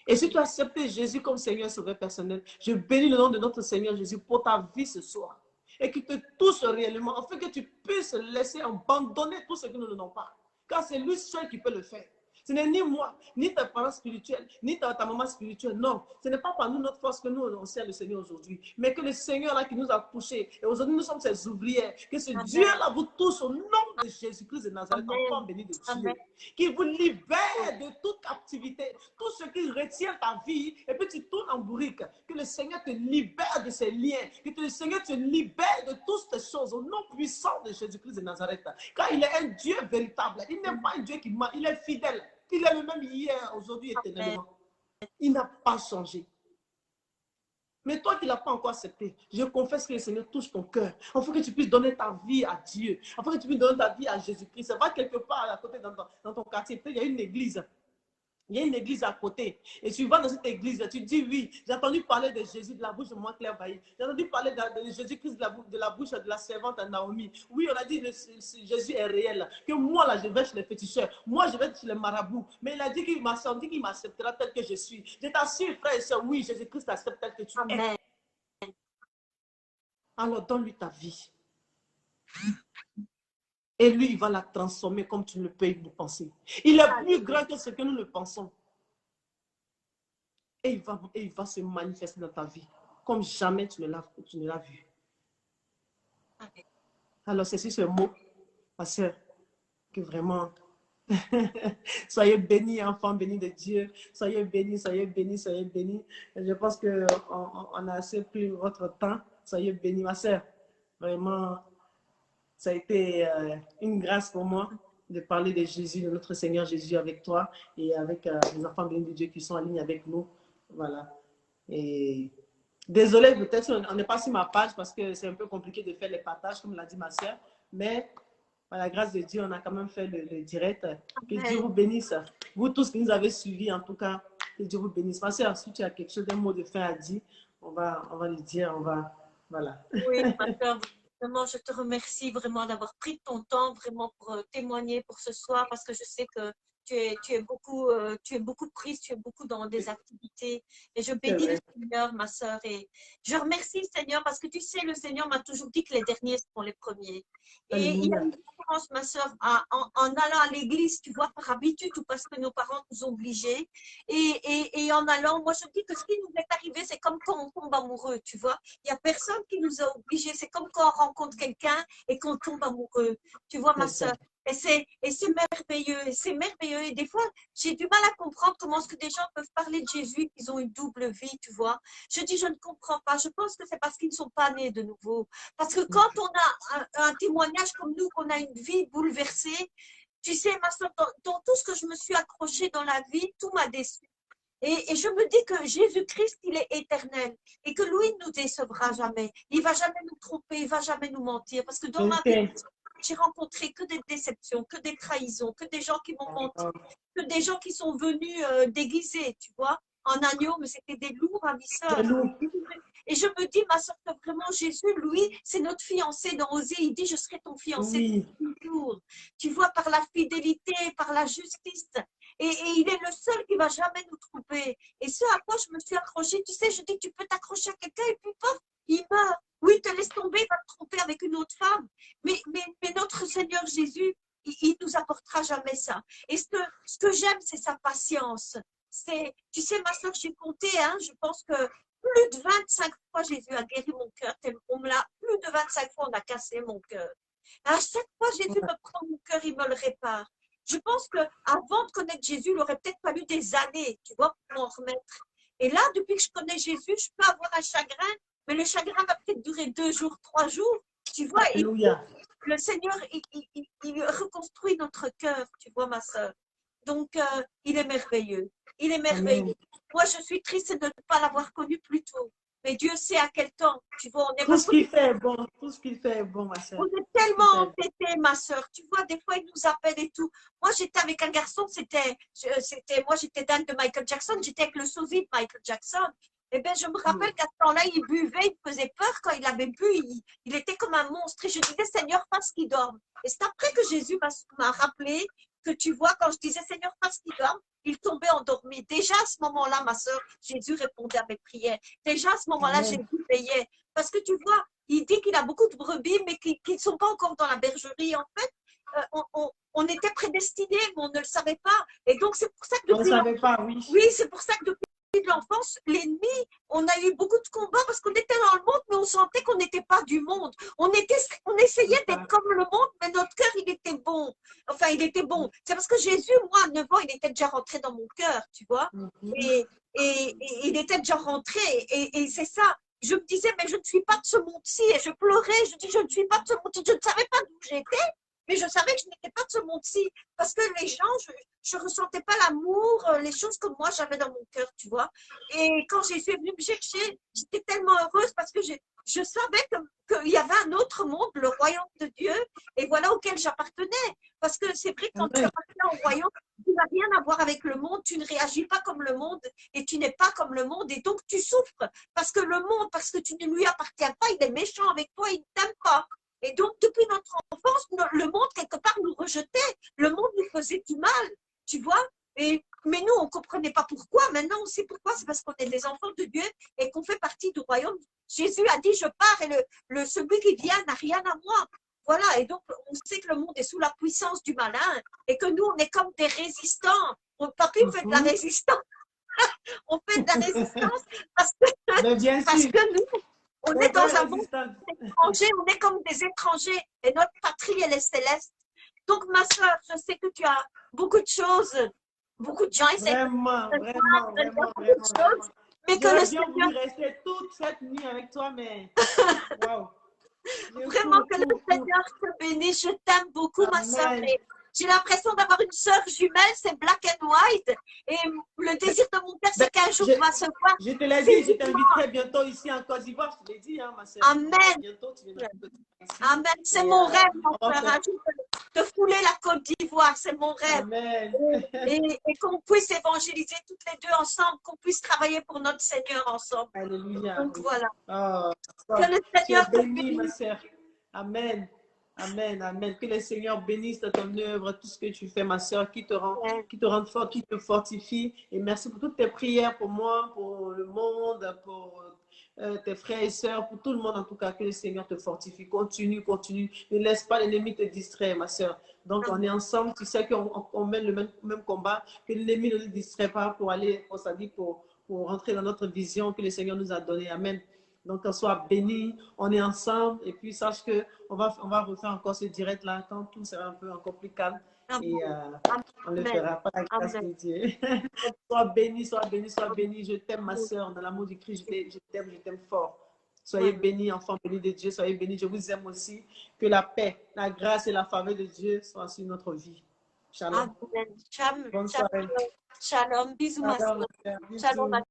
Et si tu as accepté Jésus comme Seigneur Sauveur personnel, je bénis le nom de notre Seigneur Jésus pour ta vie ce soir. Et qu'il te touche réellement, afin que tu puisses laisser abandonner tout ce que nous n'avons pas. Car c'est lui seul qui peut le faire. Ce n'est ni moi, ni tes parents spirituels, ni ta maman spirituelle. Non, ce n'est pas par nous notre force que nous on sert le Seigneur aujourd'hui. Mais que le Seigneur là qui nous a touchés. Et aujourd'hui nous sommes ses ouvrières. Que ce Dieu là vous touche au nom de Jésus-Christ de Nazareth, enfant béni de Dieu. Qui vous libère de toute captivité. Tout ce qui retient ta vie. Et puis tu tournes en bourrique. Que le Seigneur te libère de ces liens. Que le Seigneur te libère de toutes ces choses. Au nom puissant de Jésus-Christ de Nazareth. Car il est un Dieu véritable. Il n'est pas un Dieu qui ment. Il est fidèle. Il est le même hier, aujourd'hui, éternellement. Il n'a pas changé. Mais toi qui ne l'as pas encore accepté, je confesse que le Seigneur touche ton cœur. Afin que tu puisses donner ta vie à Dieu. Afin que tu puisses donner ta vie à Jésus-Christ. Va quelque part à côté dans ton quartier. Peut-être il y a une église. Il y a une église à côté. Et tu vas dans cette église, tu dis oui, j'ai entendu parler de Jésus de la bouche de moi, Claire Bailly. J'ai entendu parler de Jésus-Christ de la bouche de la servante Naomi. Oui, on a dit que Jésus est réel. Que moi, là, je vais chez les féticheurs. Moi, je vais chez les marabouts. Mais il a dit qu'il m'acceptera tel que je suis. Je t'assure, frère et soeur, oui, Jésus-Christ t'accepte tel que tu es. Alors, donne-lui ta vie. Et lui, il va la transformer comme tu ne peux le penser. Il est plus grand que ce que nous le pensons. Et il va se manifester dans ta vie comme jamais tu ne l'as vu. Alors, c'est sur ce mot, ma soeur, que vraiment, soyez bénis, enfants bénis de Dieu. Soyez bénis, soyez bénis, soyez bénis. Et je pense qu'on a assez pris votre temps. Soyez bénis, ma soeur. Vraiment, ça a été une grâce pour moi de parler de Jésus, de notre Seigneur Jésus avec toi et avec les enfants bénis de Dieu qui sont en ligne avec nous. Voilà. Et Désolée, peut-être on n'est pas sur ma page parce que c'est un peu compliqué de faire les partages, comme l'a dit ma soeur. Mais par la grâce de Dieu, on a quand même fait le direct. Que Dieu vous bénisse. Vous tous qui nous avez suivis, en tout cas, que Dieu vous bénisse. Ma soeur, si tu as quelque chose, un mot de fin à dire, on va le dire. Voilà. Oui, ma soeur, vraiment, je te remercie vraiment d'avoir pris ton temps vraiment pour témoigner pour ce soir parce que je sais que tu es beaucoup prise, tu es beaucoup dans des activités. Et je C'est bénis le vrai. Seigneur, ma soeur. Et je remercie le Seigneur parce que tu sais, le Seigneur m'a toujours dit que les derniers seront les premiers. Et il y a Alléluia. une différence, ma soeur, en allant à l'église, tu vois, par habitude ou parce que nos parents nous ont obligés. Et en allant, moi je dis que ce qui nous est arrivé, c'est comme quand on tombe amoureux, tu vois. Il n'y a personne qui nous a obligés. C'est comme quand on rencontre quelqu'un et qu'on tombe amoureux. Tu vois, ma C'est ça. soeur. Et c'est merveilleux, et c'est merveilleux. Et des fois, j'ai du mal à comprendre comment est-ce que des gens peuvent parler de Jésus, qu'ils ont une double vie, tu vois. Je dis, je ne comprends pas. Je pense que c'est parce qu'ils ne sont pas nés de nouveau. Parce que quand on a un témoignage comme nous, qu'on a une vie bouleversée, tu sais, ma soeur, dans tout ce que je me suis accrochée dans la vie, tout m'a déçue. Et je me dis que Jésus-Christ, il est éternel et que lui ne nous décevra jamais. Il ne va jamais nous tromper, il ne va jamais nous mentir. Parce que dans ma vie, Ok. j'ai rencontré que des déceptions, que des trahisons, que des gens qui m'ont menti, que des gens qui sont venus déguisés, tu vois, en agneau, mais c'était des loups C'est ravisseurs. lourd. Et je me dis, ma soeur, que vraiment Jésus, lui, c'est notre fiancé dans Osée. Il dit, je serai ton fiancé Oui. toujours. Tu vois, par la fidélité, par la justice. Et il est le seul qui va jamais nous tromper. Et ce à quoi je me suis accrochée, tu sais, je dis, tu peux t'accrocher à quelqu'un et puis paf, il meurt. Oui, il te laisse tomber, il va te tromper avec une autre femme. Mais notre Seigneur Jésus, il nous apportera jamais ça. Et ce que j'aime, c'est sa patience. Tu sais, ma soeur, j'ai compté, hein, je pense que plus de 25 fois, Jésus a guéri mon cœur. Plus de 25 fois, on a cassé mon cœur. À chaque fois, Jésus me prend mon cœur, il me le répare. Je pense qu'avant de connaître Jésus, il aurait peut-être fallu des années, tu vois, pour m'en remettre. Et là, depuis que je connais Jésus, je peux avoir un chagrin, mais le chagrin va peut-être durer 2 jours, 3 jours, tu vois. Et Alléluia. le Seigneur, il reconstruit notre cœur, tu vois, ma soeur. Donc, il est merveilleux. Il est merveilleux. Amen. Moi, je suis triste de ne pas l'avoir connu plus tôt. Mais Dieu sait à quel temps. Tu vois, on est Tout parce ce que qu'il fait est bon. Tout ce qu'il fait est bon, ma on soeur. est Tout ce qu'il tellement fait est bon. entêtés, ma soeur. Tu vois, des fois, il nous appelle et tout. Moi, j'étais avec un garçon, moi, j'étais Dan de Michael Jackson, j'étais avec le sosie de Michael Jackson. Eh bien, je me rappelle qu'à ce temps-là, il buvait, il faisait peur. Quand il avait bu, il était comme un monstre. Et je disais, Seigneur, fasse qu'il dorme. Et c'est après que Jésus m'a rappelé que tu vois, quand je disais, Seigneur, fasse qu'il dorme, il tombait endormi. Déjà à ce moment-là, ma soeur, Jésus répondait à mes prières. Déjà à ce moment-là, Amen. Jésus veillait. Parce que tu vois, il dit qu'il a beaucoup de brebis, mais qui ne sont pas encore dans la bergerie. En fait, on était prédestinés, mais on ne le savait pas. Et donc, c'est pour ça que On ne depuis savait pas, oui. oui, c'est pour ça que depuis l'enfance, l'ennemi, on a eu beaucoup de combats parce qu'on était dans le monde, mais on sentait qu'on n'était pas du monde. On essayait d'être comme le monde, mais notre cœur, il était bon. Enfin, il était bon. C'est parce que Jésus, moi, à 9 ans, il était déjà rentré dans mon cœur, tu vois. Et, et il était déjà rentré. Et c'est ça. Je me disais, mais je ne suis pas de ce monde-ci. Et je pleurais. Je dis, je ne suis pas de ce monde-ci. Je ne savais pas d'où j'étais, mais je savais que je n'étais pas de ce monde-ci. Parce que les gens, je ressentais pas l'amour, les choses que moi j'avais dans mon cœur, tu vois. Et quand Jésus est venu me chercher, j'étais tellement heureuse parce que je savais qu'il y avait un autre monde, le royaume de Dieu, et voilà auquel j'appartenais. Parce que c'est vrai que quand tu Amen. appartiens au royaume, tu n'as rien à voir avec le monde, tu ne réagis pas comme le monde et tu n'es pas comme le monde et donc tu souffres parce que le monde, parce que tu ne lui appartiens pas, il est méchant avec toi, il ne t'aime pas. Et donc, depuis notre enfance, le monde, quelque part, nous rejetait. Le monde nous faisait du mal, tu vois. Mais nous, on ne comprenait pas pourquoi. Maintenant, on sait pourquoi. C'est parce qu'on est des enfants de Dieu et qu'on fait partie du royaume. Jésus a dit, je pars et celui qui vient n'a rien à moi. Voilà, et donc on sait que le monde est sous la puissance du malin et que nous, on est comme des résistants. Papy fait de la résistance. On fait de la résistance parce que, Mais bien parce sûr, que nous, on on est dans fait un monde résistance. étranger, on est comme des étrangers et notre patrie, elle est céleste. Donc, ma soeur, je sais que tu as beaucoup de choses, beaucoup de gens essaient Vraiment, de vraiment, te dire vraiment, beaucoup de vraiment, vraiment. choses, mais que le J'aurais bien Seigneur, voulu rester toute cette nuit avec toi, mais waouh. Je vraiment cours, que le cours, cours. Seigneur te bénisse. Je t'aime beaucoup, ma soeur. Amen. Et j'ai l'impression d'avoir une soeur jumelle, c'est black and white. Et le désir de mon père, Ben, c'est qu'un jour, on va se voir. Je te l'ai dit, je t'inviterai bientôt ici en Côte d'Ivoire. Je te l'ai dit, hein, ma soeur. Amen. Bientôt, tu viendras ici. Amen. C'est Et, mon rêve, mon on va frère. faire- Un jour, de fouler la Côte d'Ivoire, c'est mon rêve. Amen. Et qu'on puisse évangéliser toutes les deux ensemble, qu'on puisse travailler pour notre Seigneur ensemble. Alléluia. Donc voilà. Oh, Que le tu es Seigneur te bénie, ma bénisse. soeur. Amen. Amen, amen. Que le Seigneur bénisse ton œuvre, tout ce que tu fais, ma soeur, qui te rend fort, qui te fortifie. Et merci pour toutes tes prières pour moi, pour le monde, pour tes frères et sœurs, pour tout le monde en tout cas. Que le Seigneur te fortifie. Continue, continue. Ne laisse pas l'ennemi te distraire, ma soeur. Donc on est ensemble. Tu sais qu'on mène le même combat. Que l'ennemi ne nous distrait pas pour aller, pour rentrer dans notre vision que le Seigneur nous a donnée. Amen. Donc, qu'on soit béni, on est ensemble. Et puis, sache qu'on va refaire encore ce direct-là quand tout sera un peu encore plus calme. Et on le fera par la grâce de Dieu. Sois béni, sois béni, sois béni. Je t'aime, ma soeur, dans l'amour du Christ. Je t'aime fort. Soyez bénis, enfants bénis de Dieu. Soyez bénis. Je vous aime aussi. Que la paix, la grâce et la faveur de Dieu soient sur notre vie. Shalom. Amen. Shalom. Bonne soirée. Shalom. Bisous, ma soeur. Shalom. Shalom.